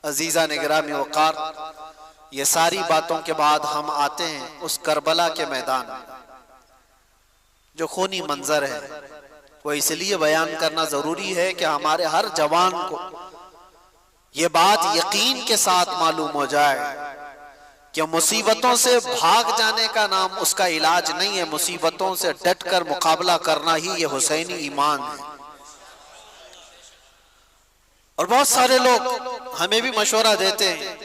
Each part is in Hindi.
अजीजा ने गिरामी वक़ार, ये सारी बातों के बाद हम आते हैं उस करबला के मैदान में। जो खूनी मंजर है वो इसलिए बयान करना जरूरी है कि हमारे हर जवान को ये बात यकीन के साथ मालूम हो जाए कि मुसीबतों से भाग जाने का नाम उसका इलाज नहीं है, मुसीबतों से डट कर मुकाबला करना ही ये हुसैनी ईमान है। और बहुत सारे लोग हमें भी मशवरा देते हैं,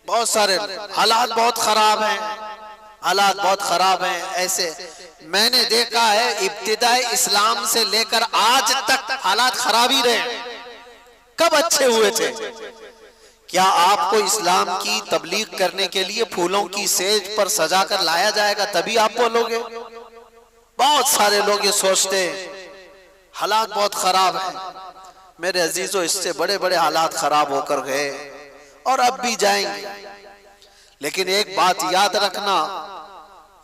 बहुत सारे हालात बहुत खराब हैं, हालात बहुत खराब हैं। ऐसे मैंने देखा है इब्तिदाई इस्लाम से लेकर आज तक हालात खराब ही रहे। कब अच्छे हुए थे? क्या आपको इस्लाम की तबलीग करने के लिए फूलों की सेज पर सजा कर लाया जाएगा तभी आप बोलोगे? बहुत सारे लोग ये सोचते हैं हालात बहुत खराब है। मेरे अजीजों, इससे बड़े बड़े हालात खराब होकर गए और अब भी जाएंगे। लेकिन एक बात याद रखना,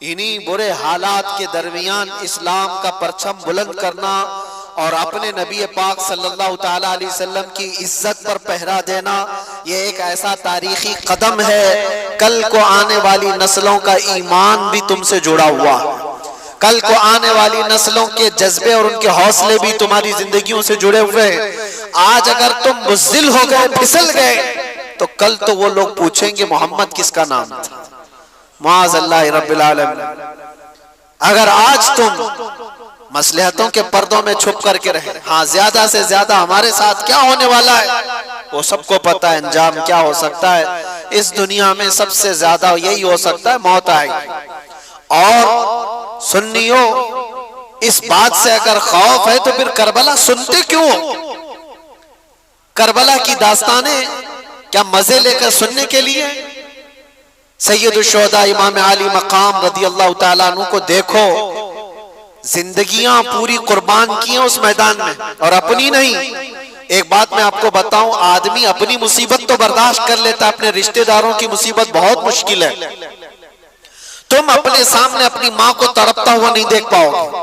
इन्हीं बुरे हालात के दरमियान इस्लाम का परचम बुलंद करना और अपने नबी पाक सल्लल्लाहु ताला अलैहि वसल्लम की इज्जत पर पहरा देना, ये एक ऐसा तारीखी कदम है। कल को आने वाली नस्लों का ईमान भी तुमसे जुड़ा हुआ है। कल को आने वाली नस्लों के जज्बे और उनके हौसले भी तुम्हारी जिंदगियों से जुड़े हुए हैं। आज अगर तुम बुज़दिल हो गए, फिसल गए, तो कल तो वो लोग पूछेंगे मोहम्मद किसका नाम था। मुआज़ल्लाह रब्बिल आलमीन। अगर आज तुम मसलहतों के पर्दों में छुप करके रहे, हाँ ज्यादा से ज्यादा हमारे साथ क्या होने वाला है वो सबको पता है, अंजाम क्या हो सकता है। इस दुनिया में सबसे ज्यादा यही हो सकता है, मौत आएगी। और सुन्नियों, इस बात से अगर खौफ है तो फिर करबला सुनते क्यों हो? करबला की दास्तानें क्या मजे लेकर सुनने के लिए? सैयदुल शुहदा इमाम अली मकाम रदी अल्लाह ताला अन्हु को देखो, जिंदगियां पूरी कुर्बान की हैं उस मैदान में, और अपनी नहीं। एक बात मैं आपको बताऊं, आदमी अपनी मुसीबत तो बर्दाश्त कर लेता, अपने रिश्तेदारों की मुसीबत बहुत मुश्किल है। तुम अपने सामने अपनी माँ को तड़पता हुआ नहीं देख पाओगे,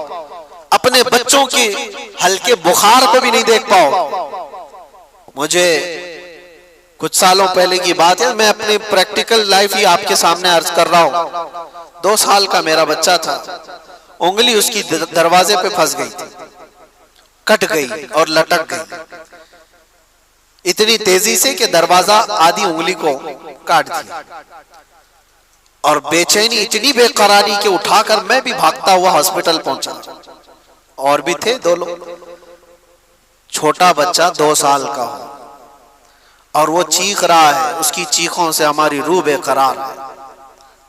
अपने बच्चों के हल्के बुखार को भी नहीं देख पाओगे। मुझे कुछ सालों पहले की बात है, मैं अपनी प्रैक्टिकल लाइफ ही आपके सामने अर्ज कर रहा हूँ। 2 साल का मेरा बच्चा था, उंगली उसकी दरवाजे पे फंस गई थी, कट गई और लटक गई इतनी तेजी से कि दरवाजा आधी उंगली को काट दिया। और बेचैनी इतनी बेकरारी के उठाकर मैं भी भागता हुआ हॉस्पिटल पहुंचा। और भी थे 2 लोग। छोटा बच्चा 2 साल का हो और वो चीख रहा है, उसकी चीखों से हमारी रूह बेकरार है।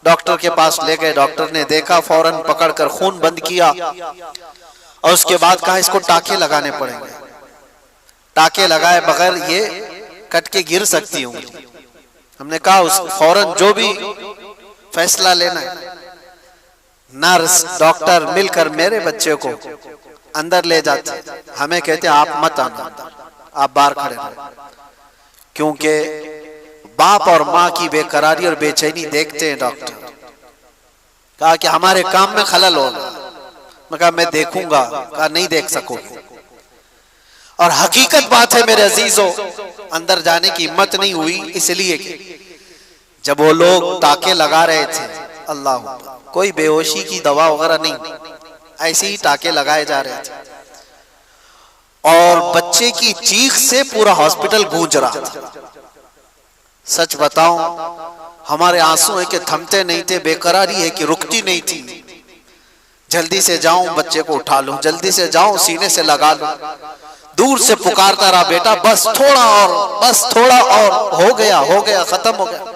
डॉक्टर के पास ले गए, डॉक्टर ने देखा, फौरन पकड़कर खून बंद किया और उसके बाद कहा इसको टाके लगाने पड़ेंगे। टाके लगाए बगैर ये कट के गिर सकती हूँ। हमने कहा उस फौरन जो भी फैसला लेना है। नर्स डॉक्टर मिलकर मेरे बच्चे को अंदर ले जाते, हमें कहते आप मत आना, आप बाहर खड़े रहो, क्योंकि बाप और माँ की बेकरारी और बेचैनी देखते हैं। डॉक्टर कहा कि हमारे काम में खलल होगा। मैं कहा मैं देखूंगा। कहा नहीं देख सकोगे। और हकीकत बात है मेरे अजीजों, अंदर जाने की हिम्मत नहीं हुई, इसलिए कि जब वो लोग टाके लगा रहे थे, अल्लाह, कोई बेहोशी की दवा वगैरह नहीं, ऐसे ही टाके लगाए जा रहे थे और बच्चे की चीख से पूरा हॉस्पिटल गूंज रहा था। सच बताऊं, हमारे आंसू है कि थमते नहीं थे, बेकरारी है कि रुकती नहीं थी। जल्दी से जाऊं बच्चे को उठा लूं, जल्दी से जाऊं सीने से लगा लूं। दूर से पुकारता रहा, बेटा बस थोड़ा और, बस थोड़ा और, हो गया हो गया, खत्म हो गया।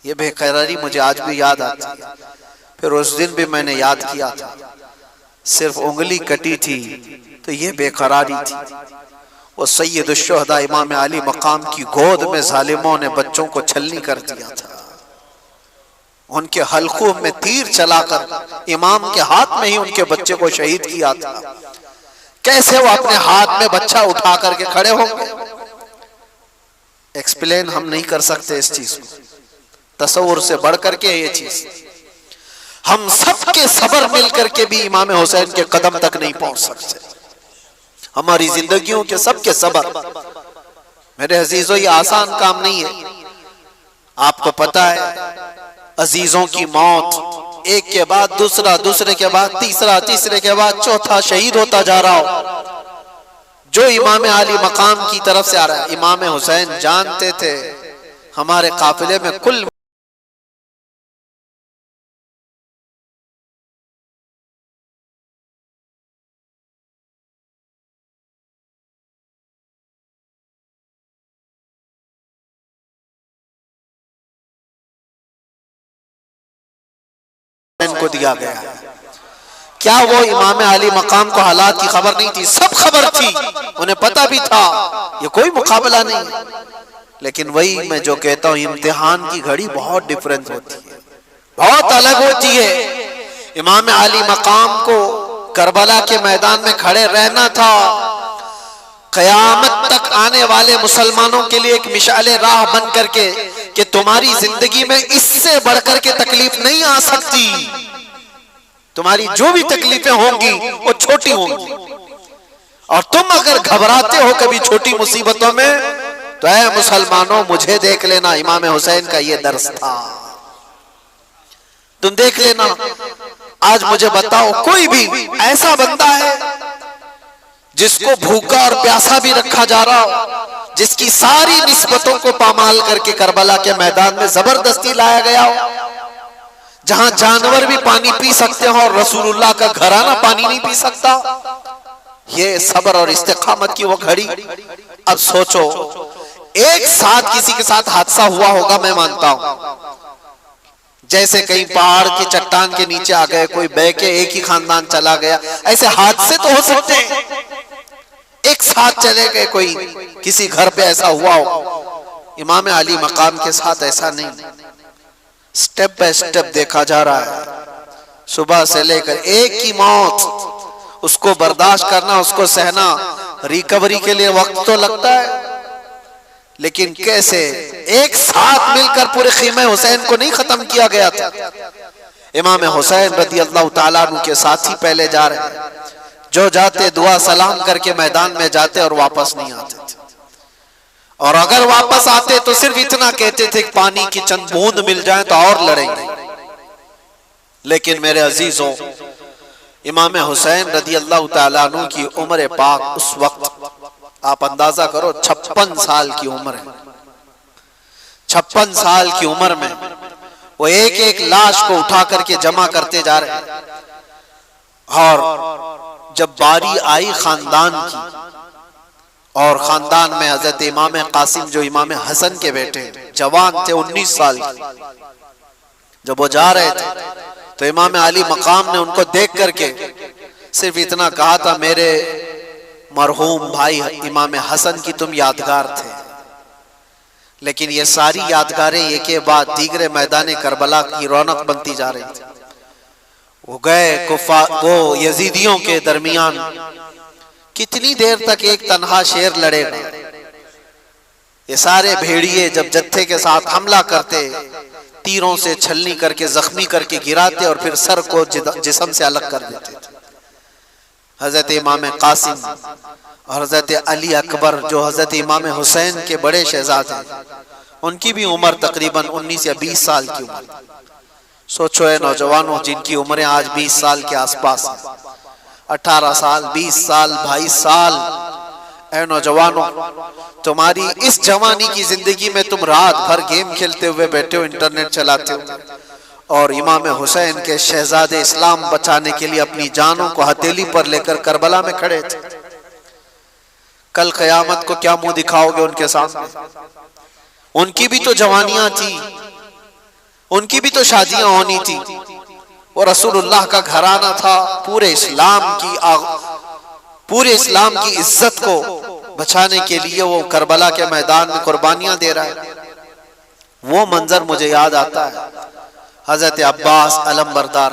ये बेकरारी मुझे आज भी याद आती है। फिर उस दिन भी मैंने याद किया था, सिर्फ उंगली कटी थी तो ये बेकरारी थी। वो सैयदुल शुहदा इमाम अली मकाम की गोद में जालिमों ने बच्चों को छलनी कर दिया था। उनके हल्कों में तीर चलाकर इमाम के हाथ में ही उनके बच्चे को शहीद किया था। कैसे वो अपने हाथ में बच्चा उठा करके खड़े होंगे? एक्सप्लेन हम नहीं कर सकते इस चीज को, तसव्वुर से बढ़ करके ये चीज। हम सबके सबर मिल करके भी इमाम हुसैन के कदम तक नहीं पहुंच सकते। हमारी जिंदगियों के सबके सबर, मेरे अजीजों, ये आसान काम नहीं है। आपको पता है, अजीजों की मौत एक के बाद दूसरा, दूसरे के बाद तीसरा, तीसरे के बाद चौथा शहीद होता जा रहा हो, जो इमाम आली मकाम की तरफ से आ रहा है। इमाम हुसैन जानते थे हमारे काफिले में कुल को दिया गया। क्या वो इमाम आली मकाम को हालात की खबर नहीं थी? सब खबर थी, उन्हें पता भी था ये कोई मुकाबला नहीं। लेकिन वही मैं जो कहता हूं, इम्तिहान की घड़ी बहुत डिफरेंस होती है, बहुत अलग होती है। इमाम आली मकाम को करबला के मैदान में खड़े रहना था। कयामत तक आने वाले मुसलमानों के लिए एक मिसाले राह बन करके कि तुम्हारी जिंदगी में इससे बढ़कर के तकलीफ नहीं आ सकती। तुम्हारी जो भी तकलीफें होंगी वो छोटी होंगी, और तुम अगर घबराते हो कभी छोटी मुसीबतों में, तो ऐ मुसलमानों मुझे देख लेना। इमाम हुसैन का ये दर्स था, तुम देख लेना। आज मुझे बताओ, कोई भी ऐसा बंदा है जिसको भूखा और प्यासा भी रखा जा रहा हो, जिसकी सारी निस्बतों को पामाल करके करबला के मैदान में जबरदस्ती लाया गया हो, जहां जानवर भी पानी पी सकते हो और रसूलुल्लाह का घराना पानी नहीं पी सकता? ये सब्र और इस्तिकामत की वो घड़ी। अब सोचो, एक साथ किसी के साथ हादसा हुआ होगा, मैं मानता हूं, जैसे कहीं पहाड़ की चट्टान के नीचे आ गए, कोई बह के एक ही खानदान चला गया, ऐसे हादसे तो हो सकते हैं। एक साथ चले गए, कोई किसी घर पे ऐसा हुआ हो। इमाम अली मकाम के साथ ऐसा नहीं, स्टेप बाय स्टेप देखा जा रहा है। सुबह से लेकर एक ही मौत, उसको बर्दाश्त करना, उसको सहना, रिकवरी के लिए वक्त तो लगता है, लेकिन कैसे एक साथ मिलकर पूरे खीमे हुसैन को नहीं खत्म किया गया था। इमाम हुसैन रदी अल्लाह ताला अन्हु के साथी पहले जा रहे हैं, जो जाते दुआ सलाम करके मैदान में जाते और वापस नहीं आते थे, और अगर वापस आते तो सिर्फ इतना कहते थे कि पानी की चंद बूंद मिल जाए तो और लड़ेंगे। लेकिन मेरे अजीजों, इमाम हुसैन रदी अल्लाह ताला अन्हु की उम्र पाक उस वक्त आप अंदाजा करो 56 साल की उम्र है। 56 साल की उम्र में वो एक एक लाश को उठा करके जमा करते जा रहे हैं। और जब बारी आई खानदान की, और खानदान में हजरत इमाम कासिम जो इमाम हसन के बेटे जवान थे, 19 साल के, जब वो जा रहे थे तो इमाम अली मकाम ने उनको देख करके सिर्फ इतना कहा था, मेरे मरहूम भाई इमाम हसन की तुम यादगार थे। लेकिन ये सारी यादगारें एक के बाद दीगरे मैदान करबला की रौनक बनती जा रही थी। वो गए वो यजीदियों के दरमियान कितनी देर तक एक तन्हा शेर लड़ेगा। ये सारे भेड़िए जब जत्थे के साथ हमला करते, तीरों से छलनी करके जख्मी करके गिराते और फिर सर को जिस्म से अलग कर देते थे। हजरत इमाम कासिम और हजरत अली अकबर जो हजरत इमाम हुसैन के बड़े शहजादे, उनकी भी उम्र तकरीबन 19 या 20 साल की उम्र। सोचो है नौजवानों, जिनकी उम्रें आज 20 साल के आसपास है, 18 साल, 20 साल, 22 साल। ऐ नौजवानों, तुम्हारी इस जवानी की जिंदगी में तुम रात भर गेम खेलते हुए बैठे हो, इंटरनेट चलाते हो, और इमाम हुसैन के शहजादे इस्लाम बचाने के लिए अपनी जानों को हथेली पर लेकर करबला में खड़े थे। कल कयामत को क्या मुंह दिखाओगे उनके सामने? उनकी भी तो जवानियां थी, उनकी भी तो शादियां होनी थी। वो रसूलुल्लाह का घराना था, पूरे इस्लाम की इज्जत को बचाने के लिए वो करबला के मैदान में कुर्बानियां दे रहा है। वो मंजर मुझे याद आता है हजरत अब्बास अलम बरदार,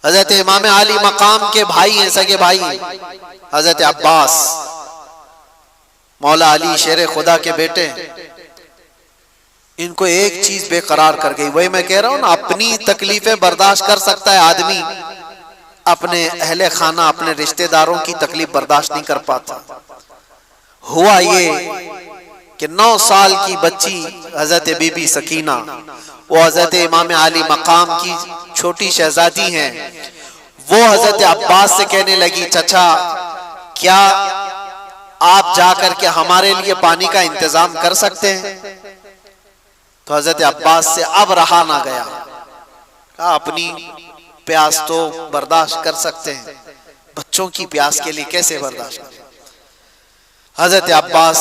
हजरत इमाम अली मकाम के भाई हैं, सगे भाई हजरत अब्बास, मौला अली शेर खुदा के बेटे। इनको एक चीज बेकरार कर गई, वही मैं कह रहा हूं ना, अपनी तकलीफें बर्दाश्त कर सकता है आदमी, अपने अहले खाना, अपने रिश्तेदारों की तकलीफ बर्दाश्त नहीं कर पाता। हुआ ये कि 9 साल की बच्ची हजरत बीबी सकीना, वो हजरत इमाम आली मकाम की छोटी शहजादी हैं, वो हजरत अब्बास से कहने लगी, चचा क्या आप जाकर के हमारे लिए पानी का इंतजाम कर सकते हैं? तो हजरत अब्बास से अब रहा ना गया, कहा अपनी प्यास तो बर्दाश्त कर सकते हैं, बच्चों की प्यास के लिए कैसे बर्दाश्त करें? हजरत अब्बास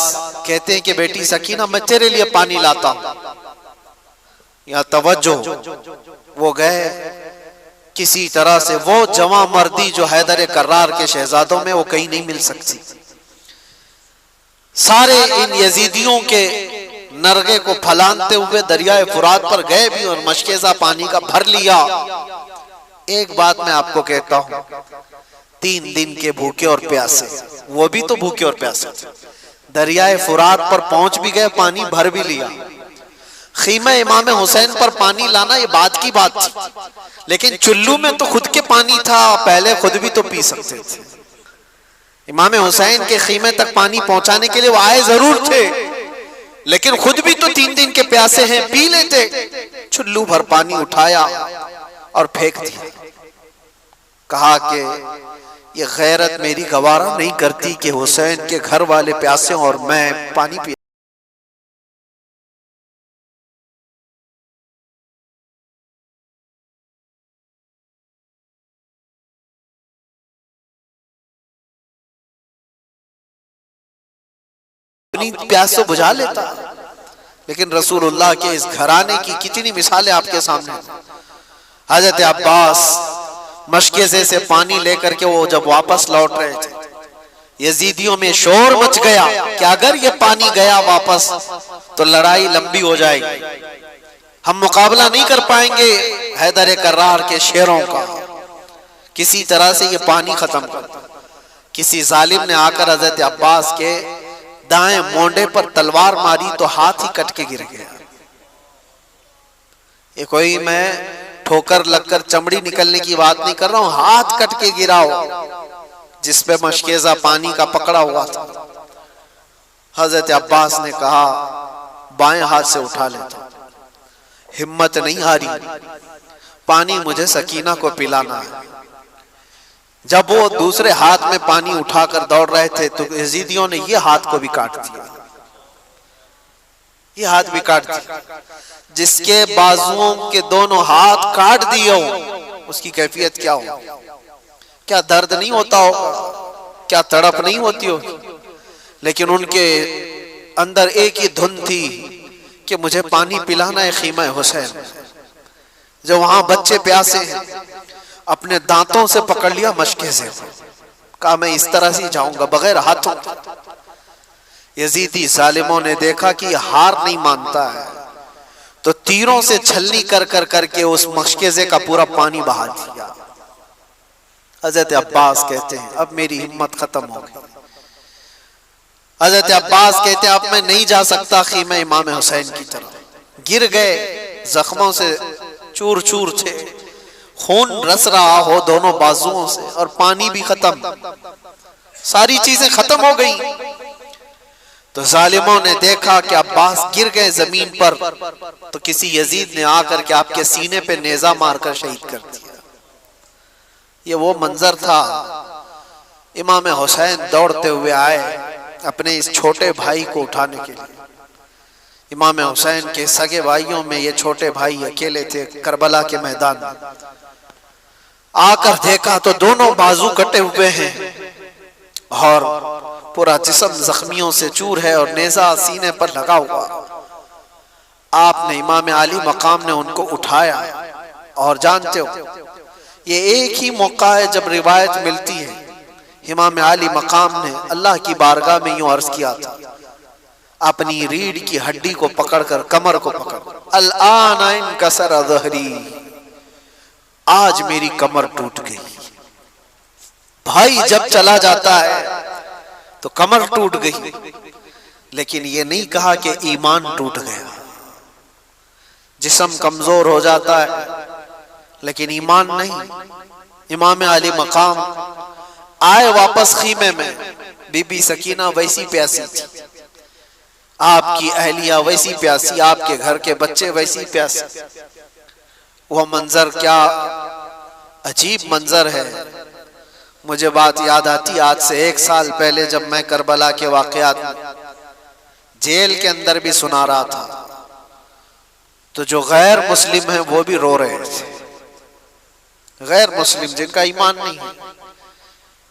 कहते हैं कि बेटी सकीना मैं तेरे लिए पानी लाता हूं। या तवज्जो, वो गए किसी तरह से, वो जवां मर्दी जो हैदर कर्रार के शहजादों में वो कहीं नहीं मिल सकती। सारे इन यजीदियों के नरगे को फलानते हुए दरियाए फुरात पर गए भी और मशकेजा पानी का भर लिया। एक बात मैं आपको कहता हूं, 3 दिन के भूखे और प्यासे, वो भी तो भूखे और प्यासे, दरियाए फुरात पर पहुंच भी गए, पानी भर भी लिया। खीमा इमाम हुसैन पर पानी लाना ये बात की बात थी, लेकिन चुल्लू में तो खुद के पानी था, पहले खुद भी तो पी सकते थे। इमाम हुसैन के खीमे तक पानी पहुंचाने के लिए वो आए जरूर थे, लेकिन खुद भी तो 3 दिन के प्यासे हैं, पी लेते। चुल्लू भर पानी उठाया और फेंक दिया। कहा कि ये गैरत मेरी गवारा नहीं करती कि हुसैन के घर वाले प्यासे और मैं पानी पी। अपनी प्यास तो बुझा लेता, लेकिन रसूलुल्लाह के इस घराने की कितनी मिसालें आपके सामने। हजरत अब्बास मशकेज़े से पानी लेकर के वो जब वापस लौट रहे थे, यजीदियों में शोर मच गया कि अगर ये पानी गया वापस तो लड़ाई लंबी हो जाएगी, हम मुकाबला नहीं कर पाएंगे हैदर कर्रार के शेरों का, किसी तरह से ये पानी खत्म कर। किसी जालिम ने आकर हजरत अब्बास के दाएं मोंडे पर तलवार मारी तो हाथ ही कट के गिर गया। ये कोई मैं ठोकर लगकर चमड़ी निकलने की बात नहीं कर रहा हूं, हाथ कट के गिरा हो जिसपे मशकेजा पानी का पकड़ा हुआ था। हजरत अब्बास ने कहा बाएं हाथ से उठा लेता, हिम्मत नहीं हारी, पानी मुझे सकीना को पिलाना है। जब वो दूसरे हाथ में पानी उठाकर दौड़ रहे थे तो यजीदियों ने ये हाथ को भी काट दिया, ये हाथ भी काट दिया। जिसके बाजुओं के दोनों हाथ काट दिए हो उसकी कैफियत क्या हो? क्या दर्द नहीं होता हो? क्या तड़प नहीं होती हो? लेकिन उनके अंदर एक ही धुन थी कि मुझे पानी पिलाना है खीमा हुसैन। जो वहां बच्चे प्यासे हैं, अपने दांतों से पकड़ लिया मशकेज़े, कहा मैं इस तरह से जाऊंगा बगैर हाथों। यजीदी जालिमों ने देखा कि हार नहीं मानता है, तो तीरों से छलनी कर कर करके उस मशकेज़े का पूरा पानी बहा दिया। हजरत अब्बास कहते हैं अब मेरी हिम्मत खत्म हो गई। हजरत अब्बास कहते हैं अब मैं नहीं जा सकता खीमा इमाम हुसैन की तरफ। गिर गए, जख्मों से चूर चूर थे, खून रस रहा हो दोनों बाजुओं से और पानी भी खत्म, सारी चीजें खत्म हो गई। तो जालिमों ने देखा कि अब्बास गिर गए जमीन पर, तो किसी यजीद ने आकर के आपके सीने पे नेजा मारकर शहीद कर दिया। ये वो मंजर था। इमाम हुसैन दौड़ते हुए आए अपने इस छोटे भाई को उठाने के लिए। इमाम हुसैन के सगे भाइयों में ये छोटे भाई अकेले थे। करबला के मैदान में आकर देखा तो दोनों बाजू कटे हुए हैं और पूरा जिस्म जख्मियों से चूर है और नेजा सीने पर लगा हुआ। आपने इमाम आली मकाम ने उनको उठाया और जानते हो ये एक ही मौका है जब रिवायत मिलती है इमाम आली मकाम ने अल्लाह की बारगाह में यूं अर्ज किया था, अपनी रीढ़ की हड्डी को पकड़कर, कमर को पकड़, अल-आन इनकसर ज़हरी, आज मेरी कमर टूट गई। भाई जब चला जाता है तो कमर टूट गई, लेकिन ये नहीं कहा कि ईमान टूट गया। जिस्म कमजोर हो जाता है लेकिन ईमान नहीं। इमाम आली मकाम आए वापस खीमे में, बीबी सकीना वैसी प्यासी थी, आपकी अहलिया वैसी प्यासी, आपके घर के बच्चे वैसी प्यासी। वह मंजर क्या अजीब मंजर है। मुझे बात याद आती, आज से 1 साल पहले जब मैं करबला के वाकयात जेल के अंदर भी सुना रहा था, तो जो गैर मुस्लिम है वो भी रो रहे थे। गैर मुस्लिम जिनका ईमान नहीं है,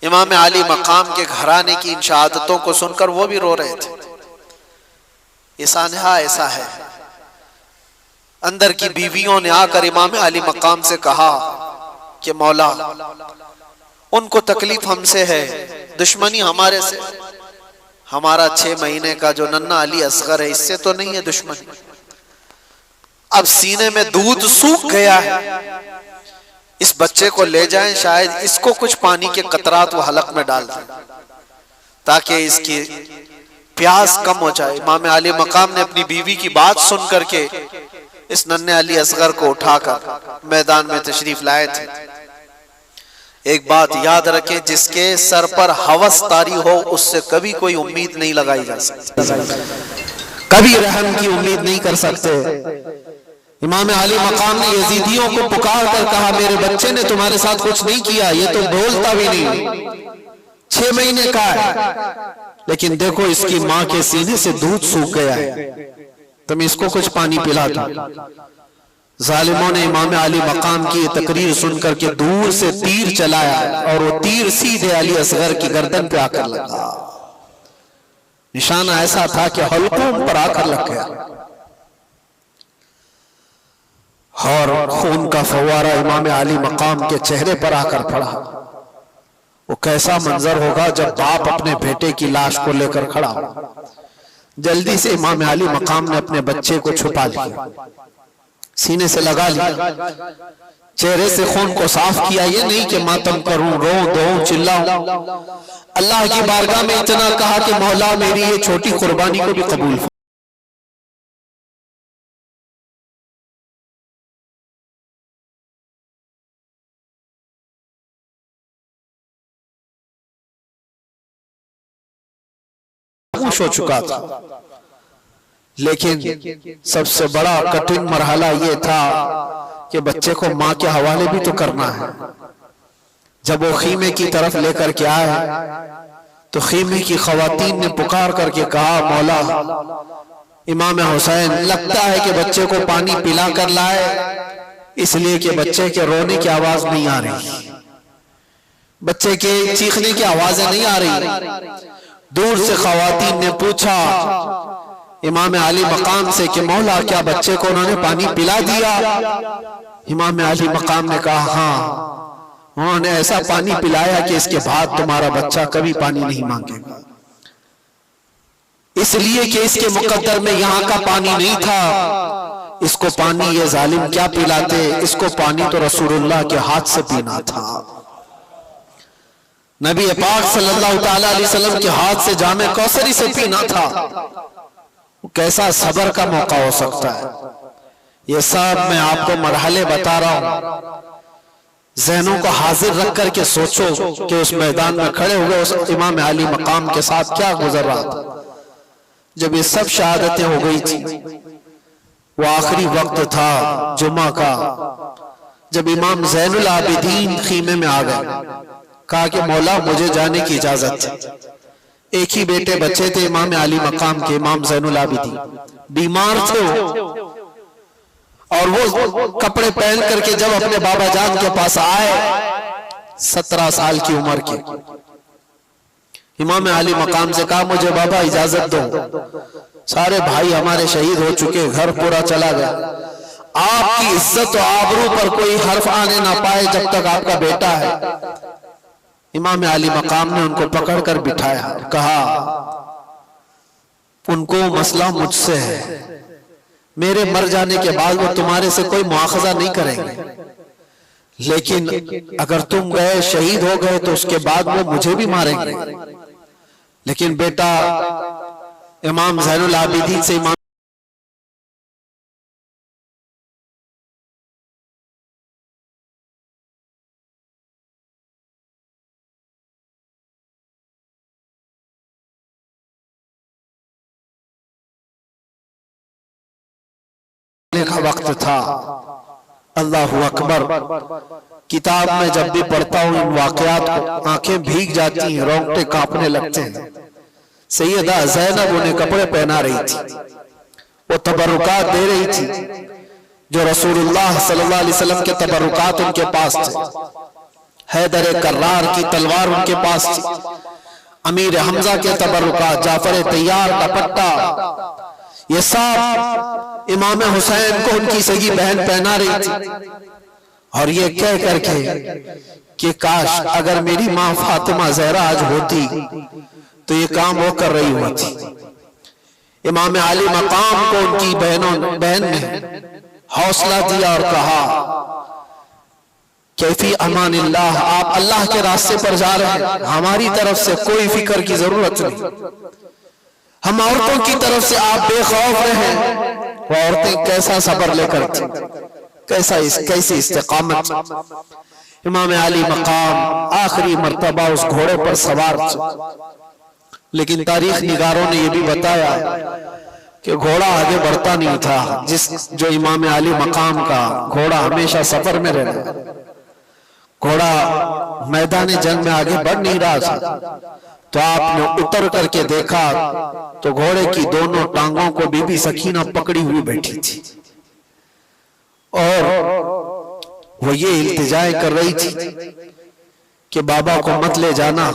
इमाम अली मकाम के घराने की इन शहादतों को सुनकर वो भी रो रहे थे। ये सानहा ऐसा है। अंदर की बीवियों ने आकर इमाम अली मकाम से कहा कि मौला, उनको तकलीफ हमसे है, दुश्मनी हमारे से, हमारा 6 महीने का जो नन्ना अली असगर है इससे तो नहीं है दुश्मनी। अब सीने में दूध सूख गया है, इस बच्चे को ले जाएं, शायद इसको कुछ पानी के कतरात वो हलक में डाल दें ताकि इसकी प्यास कम हो जाए। इमाम अली मकाम ने अपनी बीवी की बात सुन करके इस नन्हे अली असगर को उठाकर मैदान में तशरीफ लाए थे। एक बात याद रखें, जिसके सर पर हवस तारी हो उससे कभी कोई उम्मीद नहीं लगाई जा सकती, कभी रहम की उम्मीद नहीं कर सकते। इमाम अली मकाम ने यजीदियों को पुकार कर कहा, मेरे बच्चे ने तुम्हारे साथ कुछ नहीं किया, ये तो बोलता भी नहीं, 6 महीने का है, लेकिन देखो इसकी माँ के सीने से दूध सूख गया है, तुम इसको कुछ पानी पिला दो। जालिमों ने इमाम अली मकाम की तकरीर सुनकर के दूर से तीर चलाया और वो तीर सीधे अली असगर की गर्दन पे आकर लगा। निशाना ऐसा था कि हल्कों पर आकर लग गया और खून का फव्वारा इमाम अली मकाम के चेहरे पर आकर पड़ा। वो कैसा मंजर होगा जब बाप अपने बेटे की लाश को लेकर खड़ा हो। जल्दी से इमाम अली मकाम ने अपने बच्चे को छुपा लिया, सीने से लगा लिया, चेहरे से खून को साफ किया। ये नहीं कि मातम करूं, रो दो, चिल्लाऊं। अल्लाह की बारगाह में इतना कहा कि मौला मेरी ये छोटी कुर्बानी को भी कबूल। खामोश हो चुका था, लेकिन सबसे बड़ा कठिन मरहला ये था कि बच्चे को मां के हवाले भी तो करना है। जब वो खीमे की तरफ लेकर के आए तो खीमे की खवातीन ने पुकार करके कहा, मौला इमाम हुसैन लगता है कि बच्चे को पानी पिला कर लाए, इसलिए कि बच्चे के रोने की आवाज नहीं आ रही, बच्चे के चीखने की आवाजें नहीं आ रही। दूर से खवातीन ने पूछा इमाम अली मकाम से कि मौला क्या बच्चे को उन्होंने पानी पिला दिया? इमाम अली मकाम ने कहा हाँ, उन्होंने ऐसा पानी पिलाया कि इसके बाद तुम्हारा बच्चा कभी पानी नहीं मांगेगा, इसलिए कि इसके मुकद्दर में यहाँ का पानी नहीं था। इसको पानी ये जालिम क्या पिलाते, इसको पानी तो रसूलुल्लाह के हाथ से पीना था। नबी पाक सल्लल्लाहु अलैहि वसल्लम के हाथ से जामे कौसरी से पीना था। कैसा सबर का मौका हो सकता है। ये सब मैं आपको मरहले बता रहा हूं, जहनों को हाजिर रख करके सोचो कि उस मैदान में खड़े हुए उस इमाम अली मकाम के साथ क्या गुजर रहा था। जब ये सब शहादतें हो गई थी, वो आखिरी वक्त था जुमा का, जब इमाम ज़ैनुल आबिदीन खीमे में आ गए, कहा कि मौला मुझे जाने की इजाजत है। एक ही बेटे बच्चे थे इमाम अली मकाम के, इमाम ज़ैनुल आबिदीन बीमार थे और वो कपड़े पहन करके जब अपने बाबा जान के पास आए, 17 साल की उम्र के, इमाम अली मकाम से कहा मुझे बाबा इजाजत दो, सारे भाई हमारे शहीद हो चुके, घर पूरा चला गया, आपकी इज्जत और आबरू पर कोई हर्फ आने ना पाए जब तक आपका बेटा है। इमाम अली मकाम ने उनको पकड़कर बिठाया, कहा उनको मसला मुझसे है, मेरे मर जाने के बाद वो तुम्हारे से कोई मुआखजा नहीं करेंगे, लेकिन अगर तुम गए शहीद हो गए तो उसके बाद वो मुझे भी मारेंगे। लेकिन बेटा इमाम ज़ैनुल आबिदीन से इमाम निकलने का वक्त था। अल्लाहु अकबर। किताब में जब भी पढ़ता हूँ इन वाकयात को आंखें भीग जाती हैं, रोंगटे कांपने लगते हैं। सैयदा ज़ैनब उन्हें कपड़े पहना रही थी, वो तबरुकात दे रही थी जो रसूलुल्लाह सल्लल्लाहु अलैहि वसल्लम के तबरुकात उनके पास थे। हैदर कर्रार की तलवार उनके पास थी, अमीर हमजा के तबरुकात, जाफर तैयार का पट्टा, ये सब इमाम हुसैन को उनकी सगी बहन पहना रही थी। और ये कह करके कि काश अगर मेरी माँ फातिमा ज़हरा आज होती तो ये काम वो कर रही होती। इमाम आली मकाम को उनकी बहन ने हौसला दिया और कहा, कैफी अमानिल्लाह, आप अल्लाह के रास्ते पर जा रहे हैं, हमारी तरफ से कोई फिक्र की जरूरत नहीं, हम औरतों की तरफ से आप बेखौफ रहें। वो औरतें कैसा सब्र लेकर थी, कैसी इस्तिकामत। इमाम आली मकाम आखिरी मर्तबा उस घोड़े पर सवार थे, लेकिन तारीख निगारों ने यह भी बताया कि घोड़ा आगे बढ़ता नहीं था। जो इमाम आली मकाम का घोड़ा हमेशा सफर में रहना, घोड़ा मैदान जंग में आगे बढ़ नहीं रहा था। तो आपने उतर करके देखा तो घोड़े की दोनों टांगों को बीबी सकीना पकड़ी हुई बैठी थी और वो ये इल्तिजाएं कर रही थी कि बाबा को मत ले जाना,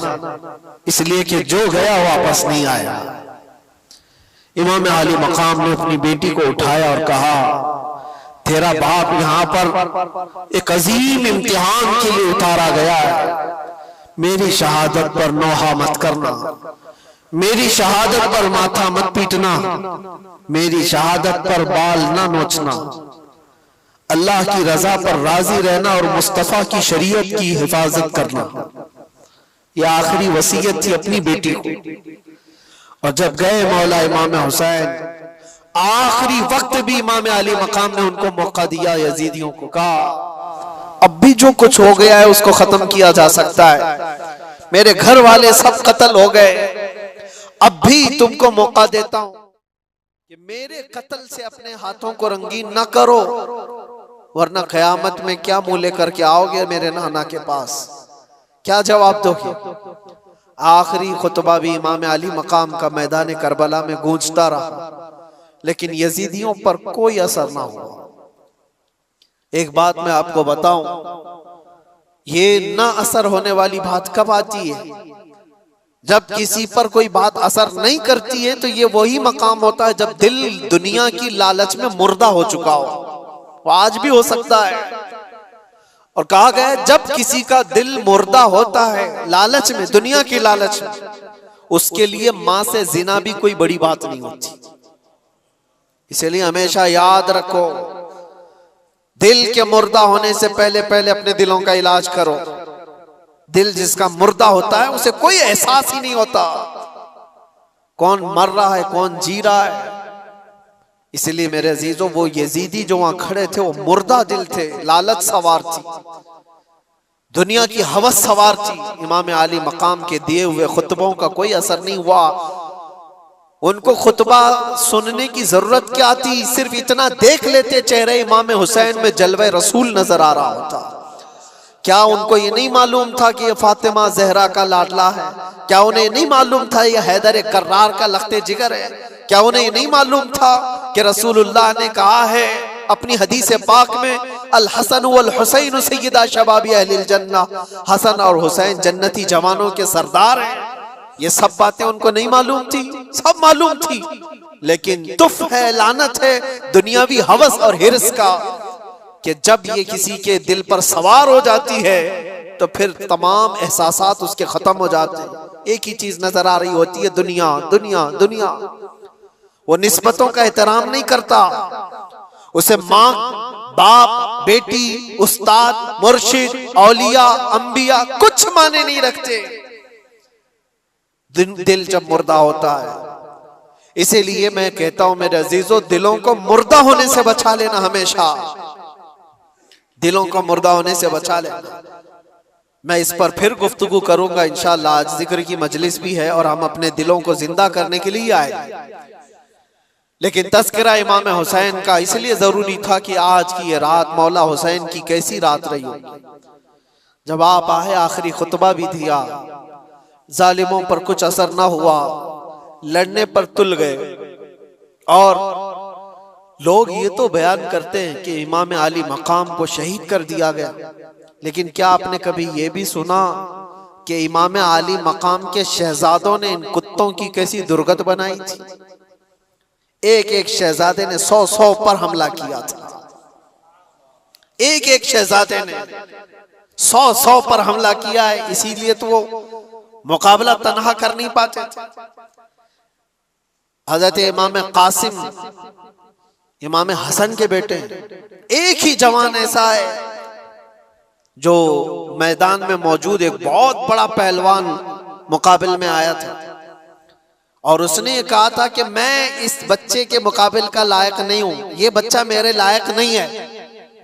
इसलिए कि जो गया वापस नहीं आया। इमाम आली मकाम ने अपनी बेटी को उठाया और कहा, तेरा बाप यहाँ पर एक अजीम इम्तिहान के लिए उतारा गया है, मेरी शहादत पर नोहा मत करना, मेरी शहादत पर माथा मत पीटना, मेरी शहादत पर बाल ना नोचना, अल्लाह की रजा पर राजी रहना और मुस्तफा की शरीयत की हिफाजत करना। यह आखिरी वसीयत थी अपनी बेटी को। और जब गए मौला इमाम हुसैन, आखिरी वक्त भी इमाम अली मकाम ने उनको मौका दिया, यजीदियों को कहा अब भी जो कुछ हो गया है उसको खत्म किया जा सकता है, मेरे घर वाले सब कत्ल हो गए, अब भी तुमको मौका देता हूं कि मेरे कत्ल से अपने हाथों को रंगीन न करो, वरना क़यामत में क्या मुंह लेकर के आओगे मेरे नाना के पास, क्या जवाब दोगे। आखिरी खुतबा भी इमाम अली मकाम का मैदान करबला में गूंजता रहा, लेकिन यजीदियों पर कोई असर ना हुआ। एक बात मैं आपको बताऊं, ये ना असर होने वाली बात कब आती है? जब किसी पर कोई बात असर नहीं करती है तो ये वही मकाम होता है जब दिल दुनिया की लालच में मुर्दा हो चुका हो। वो आज भी हो सकता है। और कहा गया है जब किसी का दिल मुर्दा होता है लालच में, दुनिया की लालच में, उसके लिए मां से जिना भी कोई बड़ी बात नहीं होती। इसलिए हमेशा याद रखो, दिल के मुर्दा होने से पहले पहले अपने दिलों का इलाज करो। दिल जिसका मुर्दा होता है उसे कोई एहसास ही नहीं होता कौन मर रहा है कौन जी रहा है। इसलिए मेरे अजीजों, वो यजीदी जो वहां खड़े थे वो मुर्दा दिल थे, लालच सवार थी, दुनिया की हवस सवार थी। इमाम आली मकाम के दिए हुए खुतबों का कोई असर नहीं हुआ। उनको खुतबा सुनने की जरूरत क्या थी, सिर्फ इतना देख लेते चेहरे इमाम हुसैन में जलवे रसूल नजर आ रहा होता। क्या उनको ये नहीं मालूम था कि ये फातिमा ज़हरा का लाडला है? क्या उन्हें नहीं मालूम था ये हैदर कर्रार का लख्ते जिगर है? क्या उन्हें नहीं मालूम था कि रसूलुल्लाह ने कहा है अपनी हदीस पाक में, अल हसन वल हुसैन सय्यदा शबाबी अहलिल जन्नह, हसन और हुसैन जन्नती जवानों के सरदार हैं। ये सब बातें उनको नहीं मालूम थी? सब मालूम थी, लेकिन तुफ है, लानत है दुनियावी हवस और हिर्स का कि जब ये किसी के दिल पर सवार हो जाती है तो फिर तमाम एहसासात उसके खत्म हो जाते हैं। एक ही चीज नजर आ रही होती है, दुनिया दुनिया दुनिया। वो निस्बतों का एहतराम नहीं करता, उसे माँ बाप बेटी उस्ताद मुर्शिद औलिया अंबिया कुछ माने नहीं रखते। दिल जब मुर्दा होता है, इसीलिए मैं कहता हूं मेरे अजीजों, दिलों को मुर्दा होने से बचा लेना, हमेशा दिलों को मुर्दा होने से बचा लेना। मैं इस पर फिर गुफ्तगू करूंगा इंशाअल्लाह। आज जिक्र की मजलिस भी है और हम अपने दिलों को जिंदा करने के लिए आए, लेकिन तस्करा इमाम हुसैन का इसलिए जरूरी था कि आज की ये रात मौला हुसैन की कैसी रात रही हो। जब आप आए आखिरी खुतबा भी दिया, जालिमों पर कुछ असर ना हुआ, लड़ने पर तुल गए। और लोग ये तो बयान करते हैं कि इमाम अली मकाम को शहीद कर दिया गया, लेकिन क्या आपने कभी ये भी सुना कि इमाम अली मकाम के शहजादों ने इन कुत्तों की कैसी दुर्गत बनाई थी? एक एक शहजादे ने 100 पर हमला किया था। एक एक शहजादे ने 100 पर हमला किया है, इसीलिए तो वो मुकाबला तन्हा कर नहीं पाते थे। हजरत इमाम कासिम इमाम हसन के बेटे, एक ही जवान ऐसा है जो मैदान में मौजूद एक बहुत बड़ा पहलवान मुकाबले में आया था, और उसने ये कहा था कि मैं इस बच्चे के मुकाबले का लायक नहीं हूं, ये बच्चा मेरे लायक नहीं है,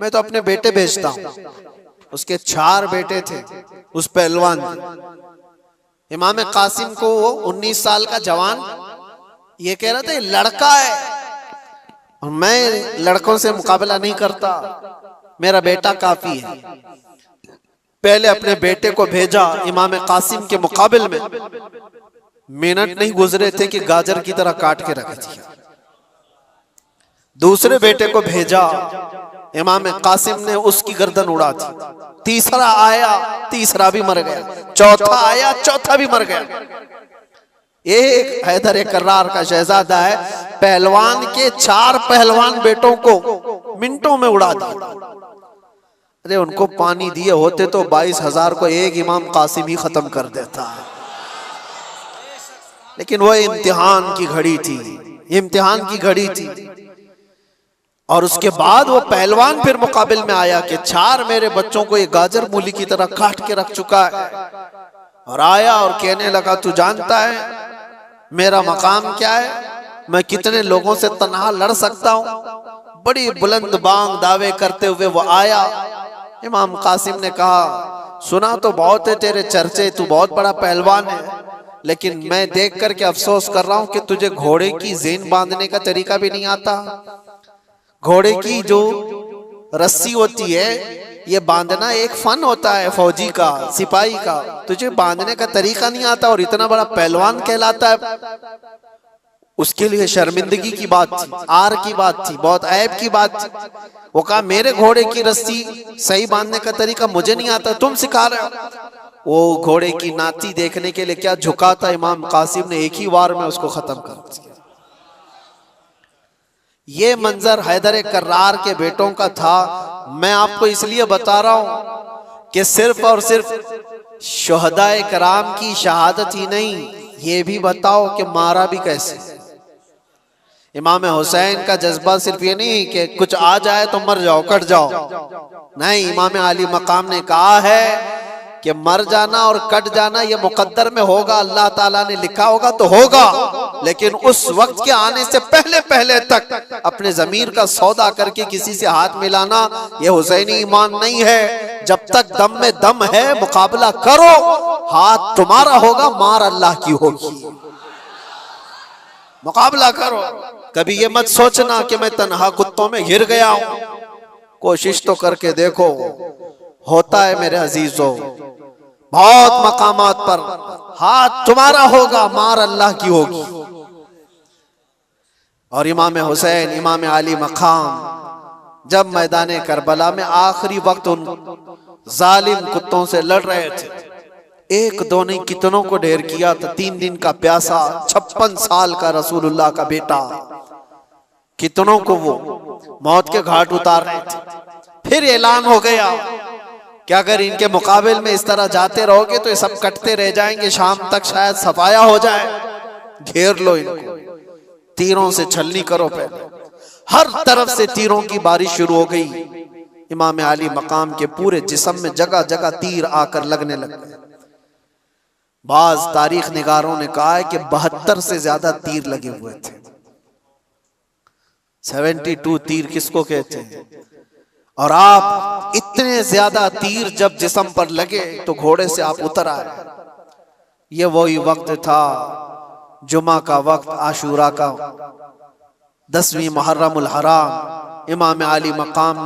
मैं तो अपने बेटे भेजता हूं। उसके 4 बेटे थे उस पहलवान के। इमाम कासिम को 19 साल का जवान ये कह रहा था ये लड़का है और मैं लड़कों से मुकाबला नहीं करता, मेरा बेटा काफी है। पहले अपने बेटे को भेजा इमाम कासिम के मुकाबले में, मिनट नहीं गुजरे थे कि गाजर की तरह काट के रख दिया। दूसरे बेटे को भेजा, इमाम कासिम ने उसकी गर्दन उड़ा दी। तीसरा आया, तीसरा भी मर गया। चौथा आया, चौथा भी मर गया। एक हैदर कर्रार का शहजादा है, पहलवान के 4 पहलवान बेटों को मिनटों में उड़ा दिया। अरे उनको पानी दिए होते तो 22,000 को एक इमाम कासिम ही खत्म कर देता। लेकिन वो इम्तिहान की घड़ी थी, इम्तिहान की घड़ी थी। और उसके बाद वो पहलवान फिर मुकाबले में आया कि 4 मेरे बच्चों को ये गाजर मूली की तरह काट के रख चुका है। और आया और कहने लगा तू जानता है मेरा मकाम क्या है, मैं कितने लोगों से तन्हा लड़ सकता हूं। बड़ी बुलंद बांग दावे करते हुए वो आया। इमाम कासिम ने कहा सुना तो बहुत है तेरे चर्चे, तू बहुत बड़ा पहलवान है, लेकिन मैं देख करके अफसोस कर रहा हूं कि तुझे घोड़े की जेन बांधने का तरीका भी नहीं आता। घोड़े की जो रस्सी होती है ये बांधना एक फन होता है फौजी का, सिपाही का, तुझे बांधने का तरीका नहीं आता और इतना बड़ा पहलवान कहलाता है। उसके लिए शर्मिंदगी की बात थी, आर की बात थी, बहुत ऐब की बात थी। वो कहा मेरे घोड़े की रस्सी सही बांधने का तरीका मुझे नहीं आता, तुम सिखा रहे हो। वो घोड़े की नाती देखने के लिए क्या झुका था, इमाम कासिम ने एक ही वार में उसको खत्म कर दिया। ये मंजर हैदर कर्रार के बेटों का था। मैं आपको इसलिए बता रहा हूं कि सिर्फ और सिर्फ शुहदाए कराम की शहादत ही नहीं, ये भी बताओ कि मारा भी कैसे। इमाम हुसैन का जज्बा सिर्फ ये नहीं कि कुछ आ जाए तो मर जाओ, कट जाओ, नहीं, इमाम अली मकाम ने कहा है कि मर जाना और कट जाना ये मुकद्दर में होगा, अल्लाह ताला ने लिखा होगा तो होगा, लेकिन उस वक्त के आने से पहले पहले तक अपने जमीर का सौदा करके किसी से हाथ मिलाना ये हुसैनी ईमान नहीं है। जब तक दम में दम है मुकाबला करो, हाथ तुम्हारा होगा, मार अल्लाह की होगी। मुकाबला करो। कभी ये मत सोचना कि मैं तन्हा कुत्तों में घिर गया हूं। कोशिश तो करके देखो, होता है मेरे अजीजों, बहुत मकामात पर हाथ तुम्हारा होगा, मार अल्लाह की होगी। और इमाम हुसैन इमाम अली मकाम जब मैदान करबला में आखिरी वक्त उन जालिम कुत्तों से लड़ रहे थे, एक दो नहीं कितनों को ढेर किया था। 3 दिन का प्यासा 56 साल का रसूलुल्लाह का बेटा, कितनों को वो मौत के घाट उतार रहे थे। फिर ऐलान हो गया कि अगर इनके मुकाबले में इस तरह जाते रहोगे तो ये सब कटते रह जाएंगे, शाम तक शायद सफाया हो जाए, घेर लो इनको, तीरों से छलनी करो। पहले हर तरफ से तीरों की बारिश शुरू हो गई। इमाम अली मकाम के पूरे जिस्म में जगह जगह तीर आकर लगने लग गए। बाज तारीख निगारों ने कहा है कि 72 से ज्यादा तीर लगे हुए थे। 72 तीर किसको कहते हैं? और आप इतने ज्यादा तीर जब जिस्म पर लगे तो घोड़े से आप उतर आए। ये वही वक्त था, जुमा का वक्त, आशूरा का 10वीं मुहर्रमुल हराम इमाम अली मकाम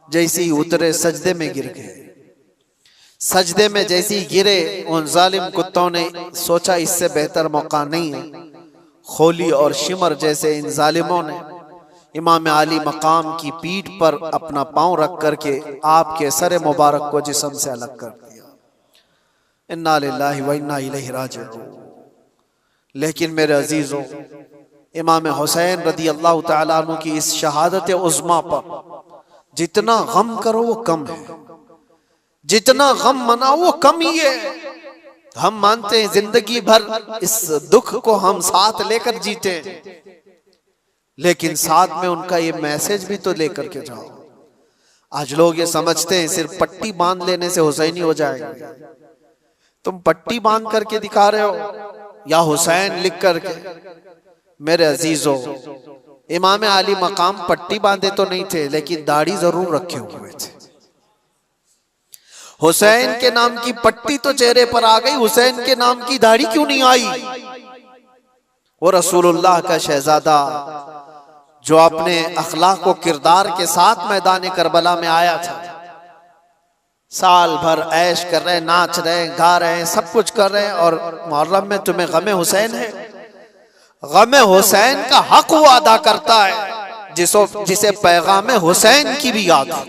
जैसे ही उतरे सजदे में गिर गए। सजदे में जैसे ही गिरे उन जालिम कुत्तों ने सोचा इससे बेहतर मौका नहीं है। खोली और शिमर जैसे इन जालिमों ने इमाम अली मकाम की पीठ पर अपना पांव रख करके आपके सर मुबारक को जिस्म से अलग कर दिया। इन्ना लिल्लाहि व इन्ना इलैहि राजिऊन। लेकिन मेरे अजीजों, इमाम हुसैन रदी अल्लाह तआला अन्हु की इस शहादत उज़्मा पर जितना गम करो वो कम है, जितना गम मनाओ वो कम ही है। हम मानते हैं जिंदगी भर इस दुख को हम साथ लेकर जीते हैं, लेकिन साथ में उनका ये मैसेज भी तो लेकर के जाओ। आज लोग ये समझते हैं सिर्फ पट्टी बांध लेने से हुसैनी हो जाएगा। तुम पट्टी बांध करके दिखा रहे हो या हुसैन लिख करके? मेरे अजीजों, इमाम अली मकाम पट्टी बांधे तो नहीं थे, लेकिन दाढ़ी जरूर रखे हुए थे। हुसैन के नाम की पट्टी तो चेहरे पर आ गई, हुसैन के नाम की दाढ़ी क्यों नहीं आई? वो रसूलुल्लाह का शहजादा जो अपने अखलाक व किरदार के साथ मैदान करबला में आया था, साल भर ऐश कर रहे, नाच रहे, गा रहे, सब कुछ कर रहे हैं, और मुहर्रम में तुम्हें गमे हुसैन है। गमे हुसैन का हक वो अदा करता है जिसे पैगाम हुसैन की भी याद है।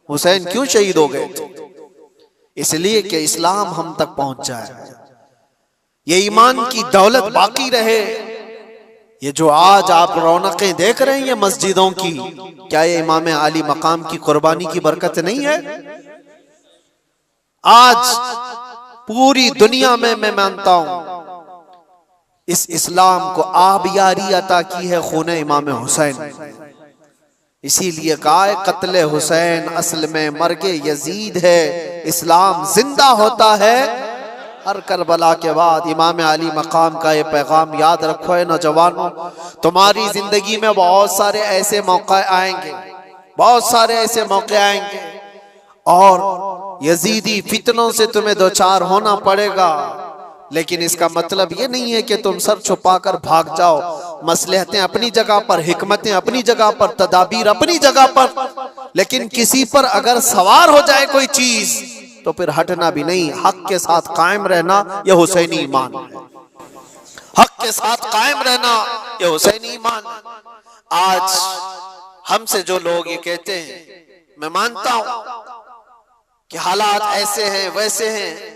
हुसैन क्यों शहीद हो गए थे? इसलिए कि इस्लाम हम तक पहुंच जाए, ये ईमान की दौलत बाकी रहे। ये जो आज आप रौनकें देख रहे हैं ये मस्जिदों की, क्या ये इमाम अली मकाम की कुर्बानी की बरकत नहीं है? आज पूरी दुनिया में मैं मानता हूं इस इस्लाम को आबियारी अता की है खून इमाम हुसैन। इसीलिए कहा है कत्ले हुसैन असल में मर्गे यजीद है, इस्लाम जिंदा होता है हर करबला के बाद। इमाम अली मकाम का ये पैगाम याद रखो है नौजवानों। तुम्हारी जिंदगी में बहुत सारे ऐसे मौके आएंगे, बहुत सारे ऐसे मौके आएंगे, और यजीदी फितनों से तुम्हें दो चार होना पड़ेगा। लेकिन इसका मतलब ये नहीं है कि तुम सर छुपाकर भाग जाओ। मसलहतें अपनी जगह पर, हिकमतें अपनी जगह पर, तदाबीर अपनी जगह पर, लेकिन किसी पर अगर सवार हो जाए कोई चीज तो फिर हटना भी नहीं, हक के साथ कायम रहना यह हुसैनी ईमान है। हक के साथ कायम रहना यह हुसैनी ईमान। आज हमसे जो लोग ये कहते हैं, मैं मानता हूं कि हालात ऐसे हैं वैसे हैं,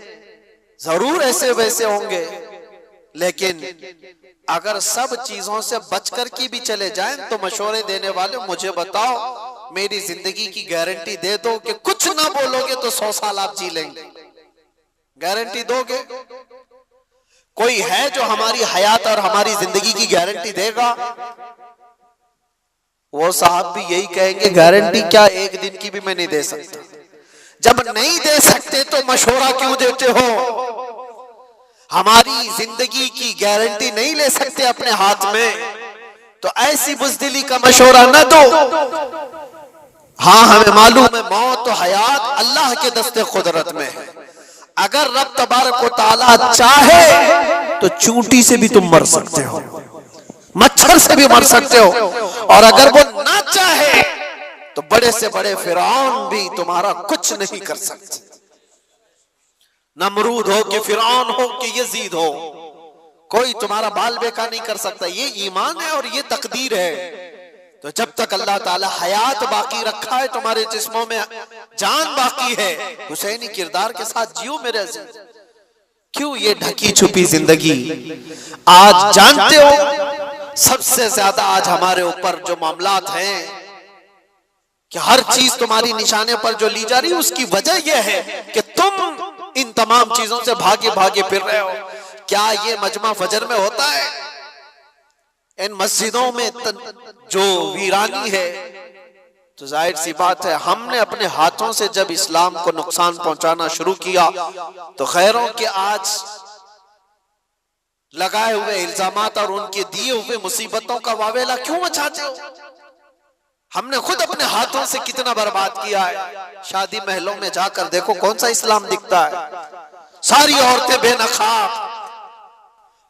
जरूर ऐसे वैसे होंगे, लेकिन अगर सब चीजों से बचकर की भी चले जाएं तो मशवरे देने वाले मुझे बताओ, मेरी जिंदगी की गारंटी दे दो कि कुछ ना बोलोगे तो 100 साल आप जी लेंगे। गारंटी दोगे? कोई है जो हमारी हयात और हमारी जिंदगी की गारंटी देगा? वो साहब भी यही कहेंगे गारंटी क्या, एक दिन की भी मैं नहीं दे सकता। जब नहीं दे सकते तो मशवरा क्यों देते हो? हमारी जिंदगी की गारंटी नहीं ले सकते अपने हाथ में तो ऐसी बुज़दिली का मशवरा न दो। हाँ, हमें मालूम है मौत तो हयात अल्लाह के दस्ते कुदरत में है। अगर रब तबारक व तआला चाहे तो चूंटी से भी तुम मर सकते हो, मच्छर से भी मर सकते हो, और अगर वो ना चाहे तो बड़े से बड़े फिरौन भी तुम्हारा कुछ नहीं कर सकते। नमरूद हो कि फिरौन हो कि यजीद हो, कोई तुम्हारा बाल बेका नहीं कर सकता। ये ईमान है और ये तकदीर है। तो जब तक अल्लाह ताला हयात बाकी रखा है, तुम्हारे जिस्मों में जान बाकी है, हुसैनी किरदार के साथ जियो मेरे अजीज। क्यों ये ढकी छुपी जिंदगी? आज जानते हो सबसे ज्यादा आज हमारे ऊपर जो मामलात हैं कि हर चीज तुम्हारी निशाने पर जो ली जा रही है, उसकी वजह यह है कि तुम इन तमाम चीजों से भागे भागे फिर रहे हो। क्या ये मजमा फजर में होता है? इन मस्जिदों में जो वीरानी है, तो जाहिर सी बात है हमने अपने हाथों से जब इस्लाम को नुकसान पहुंचाना शुरू किया तो खैरों के आज लगाए हुए इल्जामात और उनके दिए हुए मुसीबतों का वावेला क्यों मचाते हो? हमने खुद अपने हाथों से कितना बर्बाद किया है। शादी महलों में जाकर देखो कौन सा इस्लाम दिखता है। सारी औरतें बेनकाब,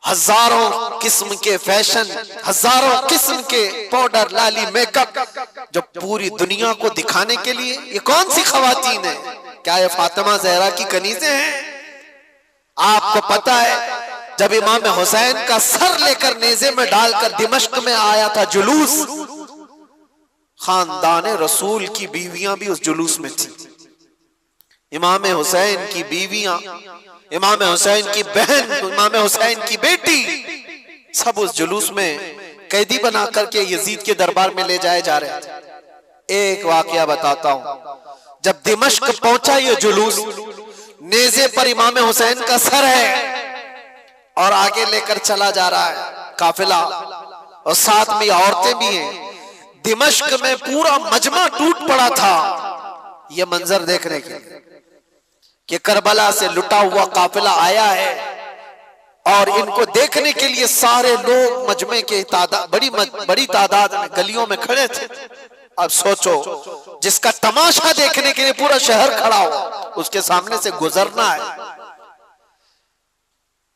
हजारों किस्म के फैशन, हजारों किस्म के पाउडर, लाली, मेकअप, जो पूरी दुनिया को दिखाने के लिए। ये कौन सी खवातीन है? क्या ये फातिमा जहरा की कनीज़ें हैं? आपको पता है जब इमाम हुसैन का सर लेकर नेज़े में डालकर दिमश्क में आया था जुलूस, खानदान रसूल की बीवियां भी उस जुलूस में थी। इमाम हुसैन की बीवियां, इमाम हुसैन की बहन, इमाम हुसैन की बेटी, सब उस जुलूस में कैदी बना करके यजीद के दरबार में ले जाए जा रहे थे। एक वाकया बताता हूं। जब दिमश्क पहुंचा ये जुलूस, नेज़े पर इमाम हुसैन का सर है और आगे लेकर चला जा रहा है काफिला, और साथ में औरतें भी हैं। दिमश्क में पूरा मजमा टूट पड़ा था ये मंजर देखने के लिए कि करबला से लुटा हुआ काफिला आया है, और इनको देखने के लिए सारे लोग मजमे के बड़ी तादाद में गलियों में खड़े थे। अब सोचो, जिसका तमाशा देखने के लिए पूरा शहर खड़ा हो, उसके सामने से गुजरना है।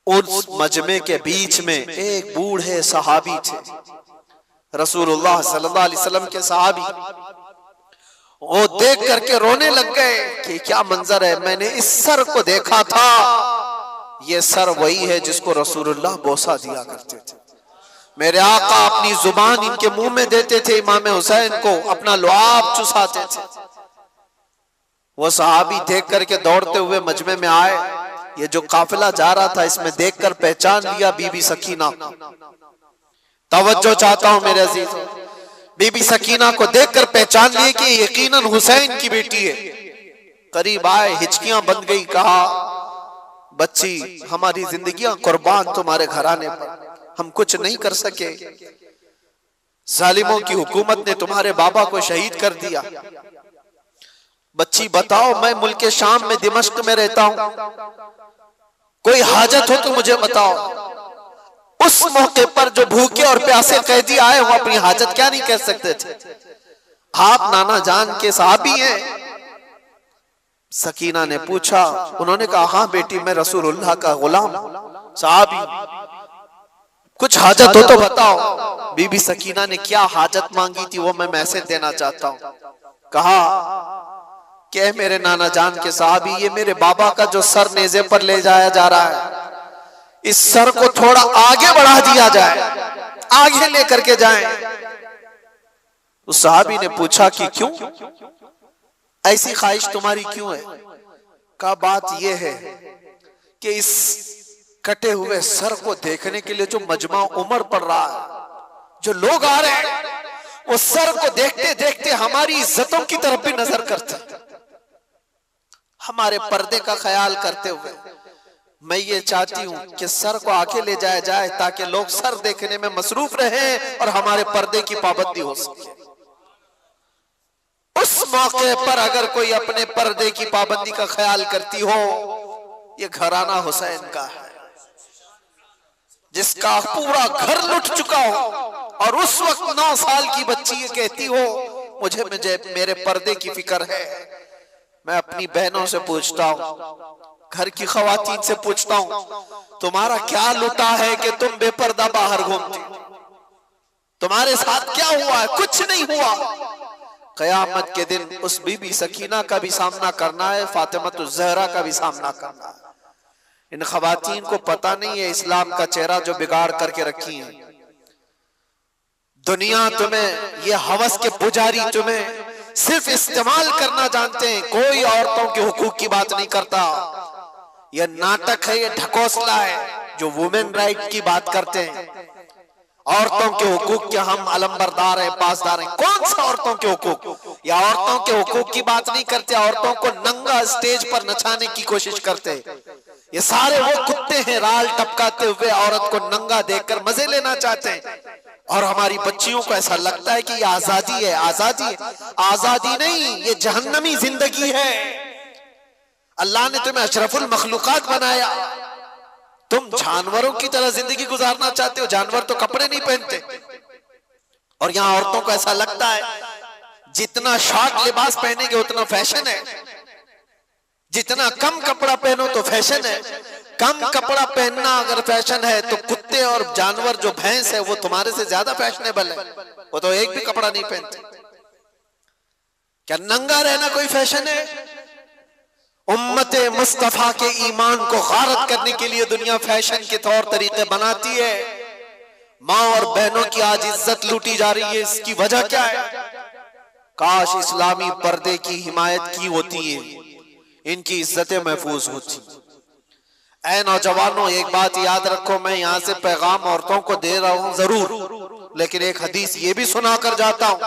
उस मजमे के बीच में एक बूढ़े सहाबी थे, रसूलुल्लाह सल्लल्लाहु अलैहि वसल्लम के सहाबी। वो देख करके रोने लग गए कि क्या मंजर है, मैंने इस सर को देखा था, ये सर वही है जिसको रसूलुल्लाह बोसा दिया करते थे। मेरे आका अपनी जुबान इनके मुंह में देते थे, इमाम हुसैन को अपना लुआब चुसाते थे। वो सहाबी देख करके दौड़ते हुए मजमे में आए। ये जो काफिला जा रहा था, इसमें देखकर पहचान लिया बीबी सकीना। तवज्जो चाहता हूं मेरे अजीज, बीबी सकीना को देखकर पहचान लिए कि यकीनन हुसैन की बेटी है। करीब आए, हिचकियां बंद गई, कहा बच्ची, हमारी जिंदगियां कुर्बान तुम्हारे घराने पर, हम कुछ नहीं कर सके। जालिमों की हुकूमत ने तुम्हारे बाबा को शहीद कर दिया। बच्ची बताओ, मैं मुल्क शाम में दिमश्क में रहता हूं, कोई हाजत हो तो मुझे बताओ। उस मौके पर जो भूखे और प्यासे कैदी आए हो, अपनी हाजत क्या नहीं कह सकते थे? आप नाना जान के साहबी हैं? सकीना ने पूछा। उन्होंने कहा, हाँ बेटी, मैं रसूलुल्लाह का गुलाम साहबी, कुछ हाजत हो तो बताओ। बीबी सकीना ने क्या हाजत मांगी थी वो मैं मैसेज देना चाहता हूं। कहा कि मेरे नाना जान के साहबी, ये मेरे बाबा का जो सर नेज़े पर ले जाया जा रहा है, इस सर को थोड़ा आगे बढ़ा दिया जाए, आगे लेकर के जाएं। उस साहबी ने पूछा कि क्यों, ऐसी ख्वाहिश तुम्हारी क्यों है? का बात यह है कि इस कटे हुए सर को देखने के लिए जो मजमा उमर पड़ रहा है, जो लोग आ रहे हैं, वो सर को देखते देखते हमारी इज्जतों की तरफ भी नजर करते, हमारे पर्दे का ख्याल करते हुए मैं ये चाहती हूं कि सर को आके ले जाया जाए ताकि लोग सर देखने में मसरूफ रहें और हमारे पर्दे की पाबंदी हो सके। उस मौके पर अगर कोई अपने पर्दे की पाबंदी का ख्याल करती हो, ये घराना हुसैन का है, जिसका पूरा घर लुट चुका हो, और उस वक्त 9 साल की बच्ची ये कहती हो मुझे मेरे पर्दे की फिक्र है। मैं अपनी बहनों से पूछता हूं, घर की खवातीन से पूछता हूं, तुम्हारा क्या लुटा है कि तुम बेपर्दा बाहर घूमती? तुम्हारे साथ क्या हुआ है? कुछ नहीं हुआ। कयामत के दिन उस बीबी सकीना का भी सामना करना है, फातिमातुज ज़हरा का भी सामना करना है। इन खवातीन को पता नहीं है इस्लाम का चेहरा जो बिगाड़ करके रखी है। दुनिया तुम्हें, ये हवस के पुजारी तुम्हें सिर्फ इस्तेमाल करना जानते हैं, कोई औरतों के हुकूक की बात नहीं करता। यह नाटक है, यह ढकोसला है जो वुमेन राइट की बात करते हैं। औरतों के हुकूक के हम अलंबरदार हैं, पासदार हैं। कौन सा औरतों के हुकूक? या औरतों के हुकूक की बात नहीं करते, औरतों को नंगा स्टेज पर नचाने की कोशिश करते। ये सारे वो कुत्ते हैं राल टपकाते हुए औरत को नंगा देखकर मजे लेना चाहते हैं, और हमारी बच्चियों को ऐसा लगता है कि ये आजादी है। आजादी है? आजादी नहीं, ये जहन्नमी जिंदगी है। अल्लाह ने तुम्हें अशरफुल मखलूकात बनाया, तुम जानवरों की तरह जिंदगी गुजारना चाहते हो। जानवर तो कपड़े नहीं पहनते, और यहां औरतों को ऐसा लगता है जितना शॉर्ट लिबास पहनेंगे उतना फैशन है, जितना कम कपड़ा पहनो तो फैशन है। कम कपड़ा पहनना अगर फैशन है तो कुत्ते और जानवर जो भैंस है वो तुम्हारे से ज्यादा फैशनेबल है, वो तो एक भी कपड़ा नहीं पहनते। क्या नंगा रहना कोई फैशन है? उम्मते मुस्तफा के ईमान को गारत करने के लिए दुनिया फैशन के तौर तरीके बनाती है। माँ और बहनों की आज इज्जत लूटी जा रही है, इसकी वजह क्या है? काश इस्लामी पर्दे की हिमायत की होती है, इनकी इज्जतें महफूज होती। ऐ नौजवानों, एक बात याद रखो, मैं यहाँ से पैगाम औरतों को दे रहा हूँ जरूर, लेकिन एक हदीस ये भी सुनाकर जाता हूँ।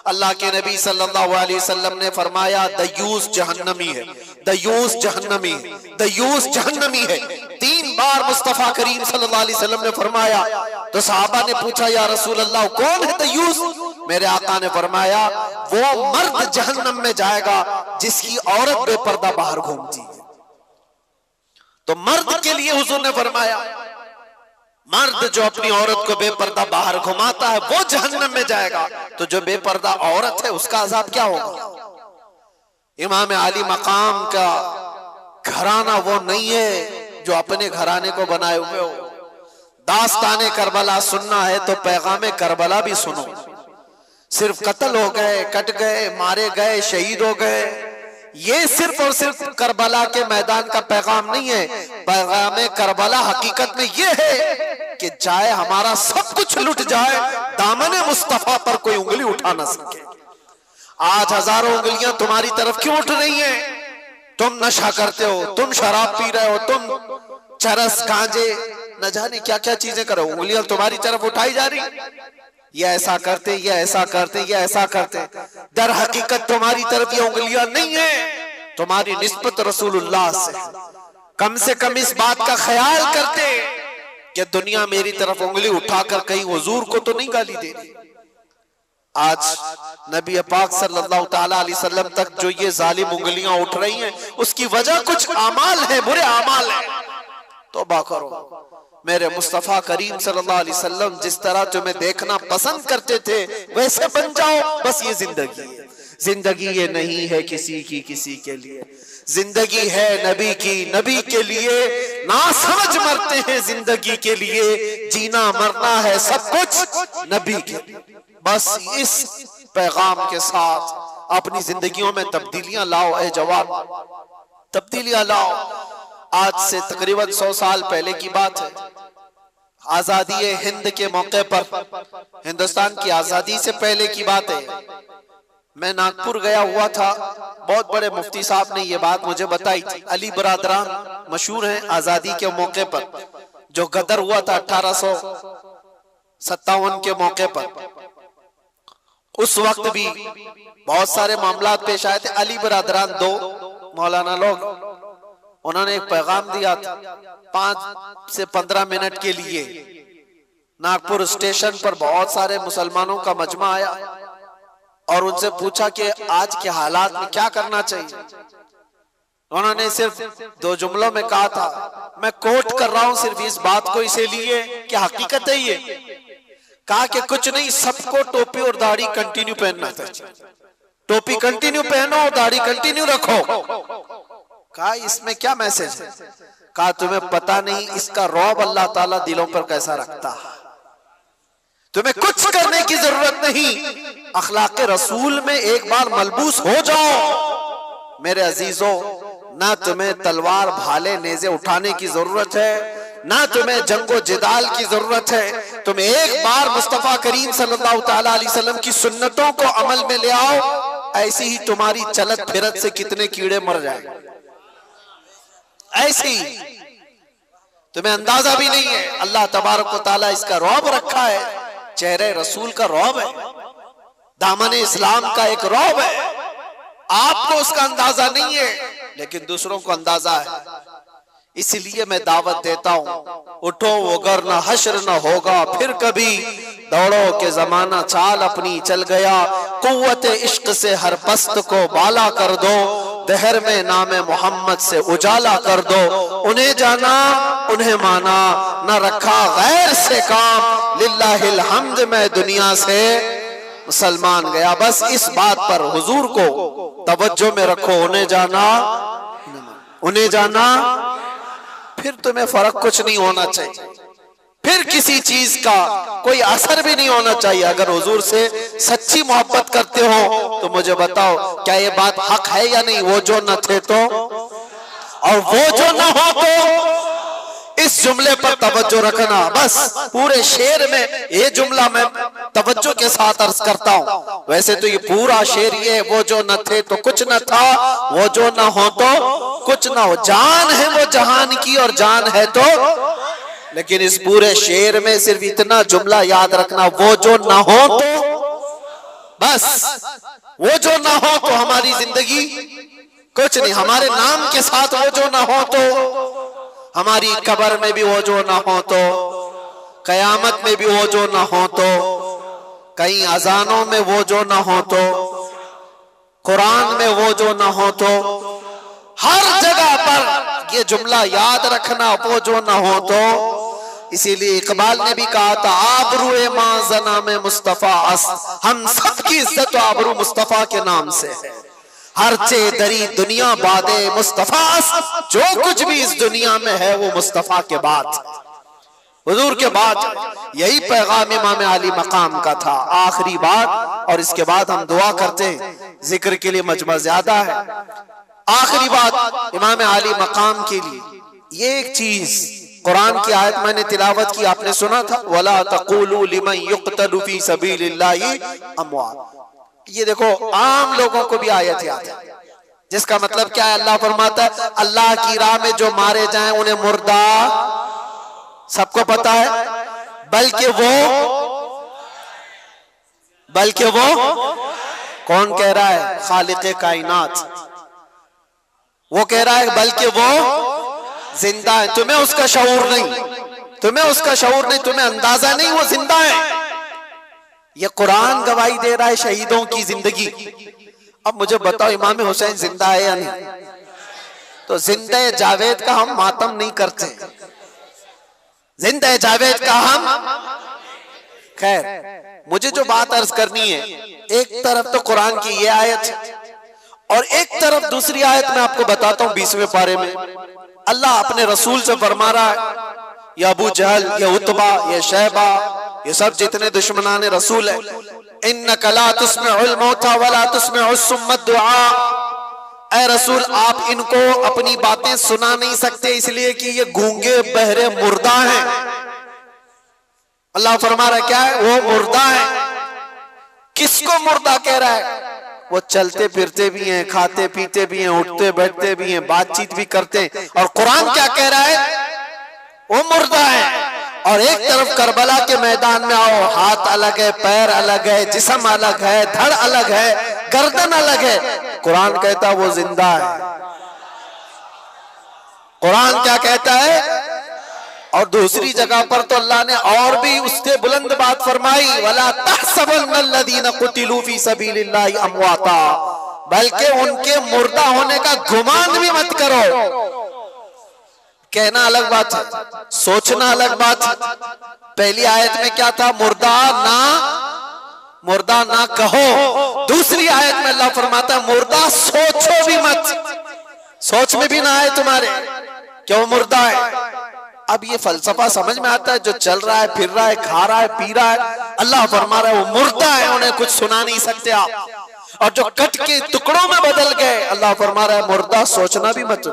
अल्लाह के नबी सल्लल्लाहु अलैहि वसल्लम ने फरमाया, दयूस जहन्नमी है, दयूस जहन्नमी है, दयूस जहन्नमी है। 3 बार मुस्तफा करीम सल्लल्लाहु अलैहि वसल्लम ने फरमाया। तो सहाबा ने पूछा, या रसूल अल्लाह कौन है दयूस? मेरे आका ने फरमाया, वो मर्द जहन्नम में जाएगा जिसकी औरत बेपर्दा बाहर घूमती है। तो मर्द के लिए हुजूर ने फरमाया, मर्द जो अपनी औरत को बेपर्दा बाहर घुमाता है वो जहन्नम में जाएगा। तो जो बेपर्दा औरत है उसका अजाब क्या होगा? इमाम आली मकाम का घराना वो नहीं है जो अपने घराने को बनाए हुए हो। दास्ताने करबला सुनना है तो पैगामे करबला भी सुनो। सिर्फ कत्ल हो गए, कट गए, मारे गए, शहीद हो गए, ये सिर्फ और सिर्फ करबला के मैदान का पैगाम नहीं है। पैगाम करबला हकीकत में ये है कि चाहे हमारा सब कुछ लुट जाए, दामने मुस्तफा पर कोई उंगली उठा ना सके। आज हजारों उंगलियां तुम्हारी तरफ क्यों उठ रही हैं? तुम नशा करते हो, तुम शराब पी रहे हो, तुम चरस गांजे न जाने क्या क्या चीजें करो, उंगलियां तुम्हारी तरफ उठाई जा रही। ये ऐसा करते, ये ऐसा करते, ये ऐसा करते, दर हकीकत तुम्हारी तरफ ये उंगलियां नहीं है, तुम्हारी निस्बत रसूलुल्लाह से कम इस बात का ख्याल करते कि दुनिया मेरी तरफ उंगली उठाकर कहीं हुजूर को तो नहीं गाली दे रही। आज नबी पाक सल्लल्लाहु ताला अलैहि वसल्लम तक जो ये जालिम उंगलियां उठ रही हैं, उसकी वजह कुछ आमाल है, बुरे आमाल है। तौबा करो। मेरे मुस्तफा करीम सल्लल्लाहु अलैहि वसल्लम जिस तरह तुम्हें देखना पसंद करते थे वैसे बन जाओ। बस ये जिंदगी है। जिंदगी ये नहीं है किसी की किसी के लिए, जिंदगी है नबी की नबी के लिए। ना समझ मरते हैं जिंदगी के लिए, जीना मरना है सब कुछ नबी के लिए। बस इस पैगाम के साथ अपनी जिंदगियों में तब्दीलियां लाओ। ए जवान, तब्दीलियां लाओ। आज से तकरीबन 100 साल पहले की बात है। आजादी हिंद के मौके पर, हिंदुस्तान की आजादी से पहले की बात है, मैं नागपुर गया हुआ था। बहुत बड़े मुफ्ती साहब ने ये बात मुझे बताई थी। अली बरादरान मशहूर हैं आजादी के मौके पर। जो गदर हुआ था 1857 के मौके पर, उस वक्त भी बहुत सारे मामला पेश आए थे। अली बरादरान 2 मौलाना लोग, उन्होंने एक पैगाम दिया था 5 से 15 मिनट के लिए। नागपुर स्टेशन पर बहुत सारे मुसलमानों का मजमा आया और उनसे पूछा कि आज के हालात में क्या करना चाहिए। उन्होंने सिर्फ 2 जुमलों में कहा था, मैं कोट कर रहा हूं सिर्फ इस बात को इसीलिए कि हकीकत है ये। कहा कि कुछ नहीं, सबको टोपी और दाढ़ी कंटिन्यू पहनना चाहिए। टोपी कंटिन्यू पहनो, दाढ़ी कंटिन्यू रखो। कहा इसमें क्या मैसेज है? कहा तुम्हें पता नहीं इसका रौब अल्लाह ताला दिलों पर कैसा रखता है। तुम्हें कुछ करने की जरूरत नहीं, अखलाक रसूल में एक बार मलबूस हो जाओ। मेरे अजीजों, ना तुम्हें तलवार भाले नेज़े उठाने की जरूरत है, ना तुम्हें जंगो जिदाल की जरूरत है। तुम एक बार मुस्तफा करीम सल्लल्लाहु ताला अलैहि वसल्लम की सुन्नतों को अमल में ले आओ। ऐसी ही तुम्हारी चलत फिरत से कितने कीड़े मर जाएंगे। ऐसी तुम्हें अंदाजा भी नहीं है। अल्लाह तबारक व तआला इसका रौब रखा है, चेहरे रसूल का रौब है, दामन इस्लाम का एक रौब है। आपको उसका अंदाजा नहीं है, लेकिन दूसरों को अंदाजा है। इसलिए मैं दावत देता हूं, उठो वगर न हश्र न होगा फिर कभी। दौड़ो के जमाना चाल अपनी चल गया, कुव्वत इश्क से हर पस्त को बाला कर दो। दहर में नामे मोहम्मद से उजाला कर दो। उन्हें जाना उन्हें माना, न रखा गैर से काम। लिल्लाहिल हम्द मैं दुनिया से मुसलमान गया। बस इस बात पर हुजूर को तवज्जो में रखो। उन्हें जाना फिर तुम्हें फर्क कुछ नहीं होना चाहिए, फिर किसी चीज का कोई असर भी नहीं होना चाहिए। अगर हुजूर से सच्ची मोहब्बत करते हो तो मुझे बताओ, क्या ये बात हक है या नहीं? वो जो न थे तो, और वो जो न हो तो। इस जुमले पर तवज्जो रखना। बस पूरे शेर में ये जुमला मैं तवज्जो के साथ अर्ज करता हूँ। वैसे तो ये पूरा शेर ये है, वो जो न थे तो कुछ न था, वो जो न हो तो कुछ न हो। जान है वो जहान की और जान है तो, लेकिन इस पूरे शेर में सिर्फ इतना जुमला याद रखना, वो जो ना हो तो। बस वो जो ना हो तो हमारी जिंदगी कुछ नहीं। हमारे नाम के साथ वो जो ना हो तो, हमारी कब्र में भी वो जो ना हो तो, कयामत में भी वो जो ना हो तो, कहीं अजानों में वो जो ना हो तो, कुरान में वो जो ना हो तो, हर जगह पर ये जुमला याद रखना, वो जो ना हो तो। इसीलिए इकबाल ने भी कहा था, आबरूए माज़ना में मुस्तफा अस, हम सब की इज्जत आबरू मुस्तफा के नाम से है। हर चे दरी दुनिया बादे मुस्तफा अस, जो कुछ भी इस दुनिया में है वो मुस्तफा के बाद, हुजूर के बाद। यही पैगाम इमाम अली मकाम का था, आखिरी बात। और इसके बाद हम दुआ करते हैं, जिक्र के लिए मजमा ज्यादा है। आखिरी बात इमाम अली मकाम के लिए ये एक चीज, कुरान की आयत मैंने तिलावत की, आपने सुना था, वला तक़ूलू लिमन युक़तलू फी सबीलिल्लाहि अमवात। ये देखो आम लोगों को भी आयत याद है, जिसका मतलब क्या है? अल्लाह फरमाता है अल्लाह की राह में जो मारे जाएं उन्हें मुर्दा, सबको पता है, बल्कि वो कौन कह रहा है? खालिक़े कायनात। वो कह रहा है बल्कि वो जिंदा है। तुम्हें उसका शऊर नहीं, तुम्हें अंदाजा नहीं, वो जिंदा है। ये कुरान गवाही दे रहा है शहीदों की जिंदगी। अब मुझे बताओ, इमाम हुसैन जिंदा है या नहीं? तो जिंदा जावेद का हम मातम नहीं करते, जिंदा जावेद का हम। खैर, मुझे जो बात अर्ज करनी है, एक तरफ तो कुरान की ये आयत और एक तरफ दूसरी आयत मैं आपको बताता हूँ 20वें पारे में अल्लाह अपने रसूल से फरमा रहा है, ये अबू जहल, ये उतबा, ये शैबा, ये सब जितने दुश्मनाने रसूल है, इन्नका ला तुस्मिउल मौता वला तुस्मिउस सुम्मा दुआ। ऐ रसूल, आप इनको अपनी बातें सुना नहीं सकते, इसलिए कि ये गूंगे बहरे मुर्दा हैं। अल्लाह फरमा रहा है क्या है? वो मुर्दा है। किसको मुर्दा कह रहा है? वो चलते फिरते भी हैं, खाते पीते भी हैं, उठते बैठते भी हैं, बातचीत भी करते हैं। और कुरान क्या कह रहा है? वो मुर्दा है। और एक तरफ करबला के मैदान में आओ, हाथ अलग है, पैर अलग है, जिस्म अलग है, धड़ अलग है, गर्दन अलग है। कुरान कहता है वो जिंदा है। कुरान क्या कहता है? और दूसरी जगह पर तो अल्लाह ने और भी उससे बुलंद बात फरमाई, वला तहसबन्नल्लज़ीना कुतिलू फी सबीलिल्लाहि अमवाता, बल्कि उनके मुर्दा होने का गुमान भी मत करो। कहना अलग बात है, सोचना अलग बात है। पहली आयत में क्या था? मुर्दा ना कहो। दूसरी आयत में अल्लाह फरमाता है मुर्दा सोचो भी मत, सोच में भी ना आए तुम्हारे, क्यों मुर्दा है। अब ये फलसफा समझ में आता है? जो चल रहा है, फिर रहा है, खा रहा है, पी रहा है, अल्लाह फरमा रहा है वो मुर्दा है, उन्हें कुछ सुना नहीं सकते आप। और जो कट के टुकड़ों में बदल गए, अल्लाह फरमा रहा है मुर्दा, सोचना भी मत,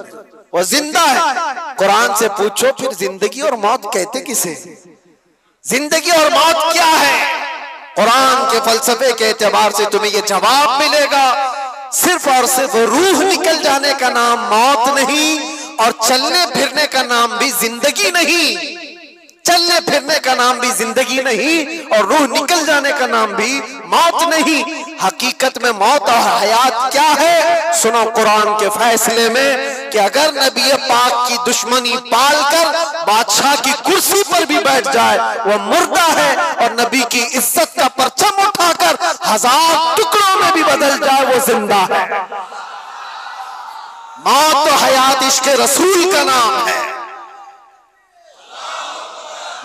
वो जिंदा है। कुरान से पूछो फिर जिंदगी और मौत कहते किसे? जिंदगी और मौत क्या है? कुरान के फलसफे के एतबार से तुम्हें यह जवाब मिलेगा, सिर्फ और सिर्फ रूह निकल जाने का नाम मौत नहीं, और चलने फिरने का नाम भी जिंदगी नहीं। चलने फिरने का नाम भी जिंदगी नहीं, और रूह निकल जाने का नाम भी मौत नहीं। हकीकत में मौत और हयात क्या है? सुनो कुरान के फैसले में कि अगर नबी पाक की दुश्मनी पालकर बादशाह की कुर्सी पर भी बैठ जाए वो मुर्दा है, और नबी की इज्जत का परचम उठाकर 1000 टुकड़ों में भी बदल जाए वो जिंदा है। मौत और हयात इश्क़ रसूल का नाम है।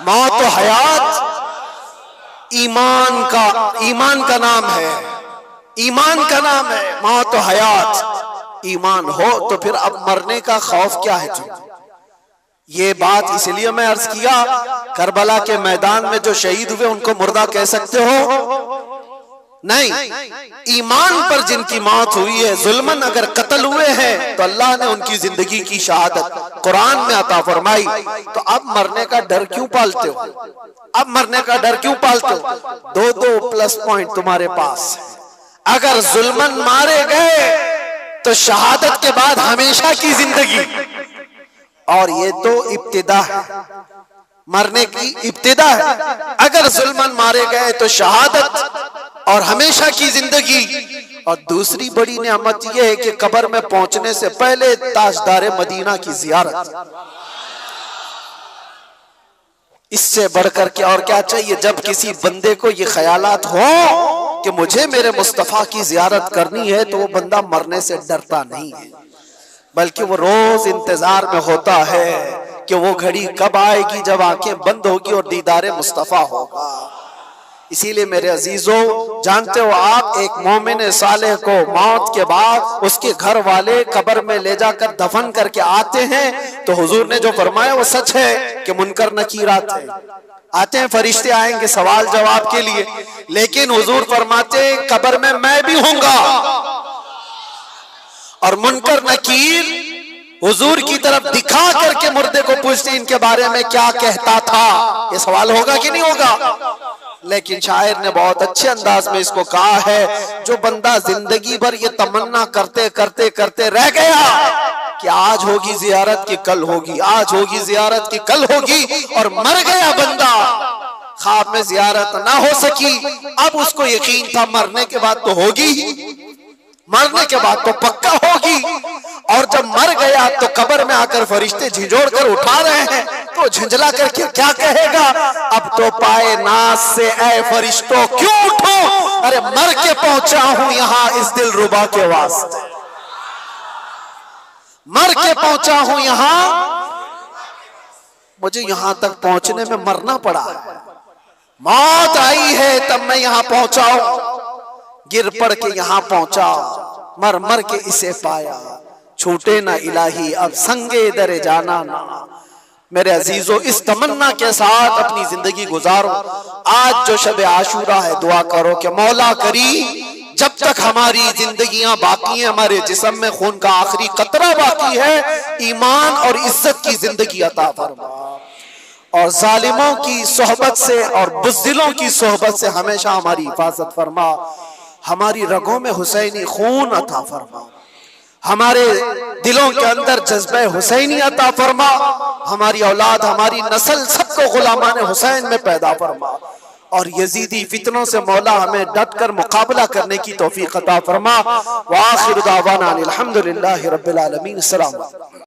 मौत और हयात ईमान का नाम है, ईमान का नाम है। मौत और हयात ईमान हो तो फिर अब मरने का खौफ क्या है? ये बात इसलिए मैं अर्ज किया, करबला के मैदान में जो शहीद हुए उनको मुर्दा कह सकते हो? नहीं, ईमान पर जिनकी मौत हुई है, जुल्मन अगर कत्ल हुए हैं तो अल्लाह ने उनकी जिंदगी की शहादत कुरान में अता फरमाई। तो अब मरने का डर क्यों पालते हो? अब मरने का डर क्यों पालते हो? दो दो प्लस पॉइंट तुम्हारे पास है। अगर जुल्मन मारे गए तो शहादत के बाद हमेशा की जिंदगी, और ये तो इब्तिदा है, मरने की इब्तिदा है। अगर जुल्मन मारे गए तो शहादत और हमेशा की जिंदगी। और दूसरी बड़ी नेमत यह है कि कब्र में पहुंचने से पहले ताजदारे मदीना की जियारत। इससे बढ़कर के और क्या चाहिए? जब किसी बंदे को ये ख्यालात हो कि मुझे मेरे मुस्तफा की जियारत करनी है, तो वो बंदा मरने से डरता नहीं है, बल्कि वो रोज इंतजार में होता है कि वो घड़ी कब आएगी जब आंखें बंद होगी और दीदारे मुस्तफा होगा। इसीलिए मेरे अजीजों, जानते हो आप, एक मोमिन सालेह को मौत के बाद उसके घर वाले कब्र में ले जाकर दफन करके आते हैं, तो हुजूर ने जो फरमाया वो सच है कि मुनकर नकीर आते हैं, फरिश्ते आएंगे सवाल जवाब के लिए। लेकिन हुजूर फरमाते कब्र में मैं भी हूंगा, और मुनकर नकीर हुजूर की तरफ दिखा करके मुर्दे को पूछते इनके बारे में क्या कहता था। ये सवाल होगा कि नहीं होगा? लेकिन शायर ने बहुत अच्छे अंदाज में इसको कहा है, जो बंदा जिंदगी भर ये तमन्ना करते करते करते रह गया कि आज होगी जियारत की कल होगी, आज होगी जियारत की कल होगी, और मर गया बंदा, ख्वाब में जियारत ना हो सकी, अब उसको यकीन था मरने के बाद तो होगी, मरने के बाद तो पक्का होगी। और जब मर गया तो कब्र में आकर फरिश्ते झिझोड़ कर उठा रहे हैं, तो झंझला करके क्या कहेगा? अब तो पाए नाज से ऐ फरिश्तों क्यों उठो, अरे मर के पहुंचा हूं यहां इस दिलरुबा के वास्ते, मर के पहुंचा हूं यहां, मुझे यहां तक पहुंचने में मरना पड़ा है, मौत आई है तब मैं यहां पहुंचा हूं, गिर पड़ के यहां पहुंचा, मर मर के इसे पाया, छूटे ना इलाही अब संगे दरे जाना ना। मेरे अजीजों, इस तमन्ना के साथ अपनी जिंदगी गुजारो। आज जो शब आशूरा है, दुआ करो कि मौला करी जब तक हमारी जिंदगियां बाकी हैं, हमारे जिस्म में खून का आखिरी कतरा बाकी है, ईमान और इज्जत की जिंदगी अता फरमा, और जालिमों की सोहबत से और बुज़दिलों की सोहबत से हमेशा हमारी हिफाजत फरमा, हमारी रगों में हुसैनी खून अता फरमा, हमारे दिलों के अंदर जज्बे हुसैनी अता फरमा, हमारी औलाद हमारी नस्ल सबको गुलामान हुसैन में पैदा फरमा, और यजीदी फितनों से मौला हमें डट कर मुकाबला करने की तौफीक अता फरमा। व आखिर दावाना अनिल हम्दुलिल्लाहि रब्बिल आलमीन। अस्सलाम।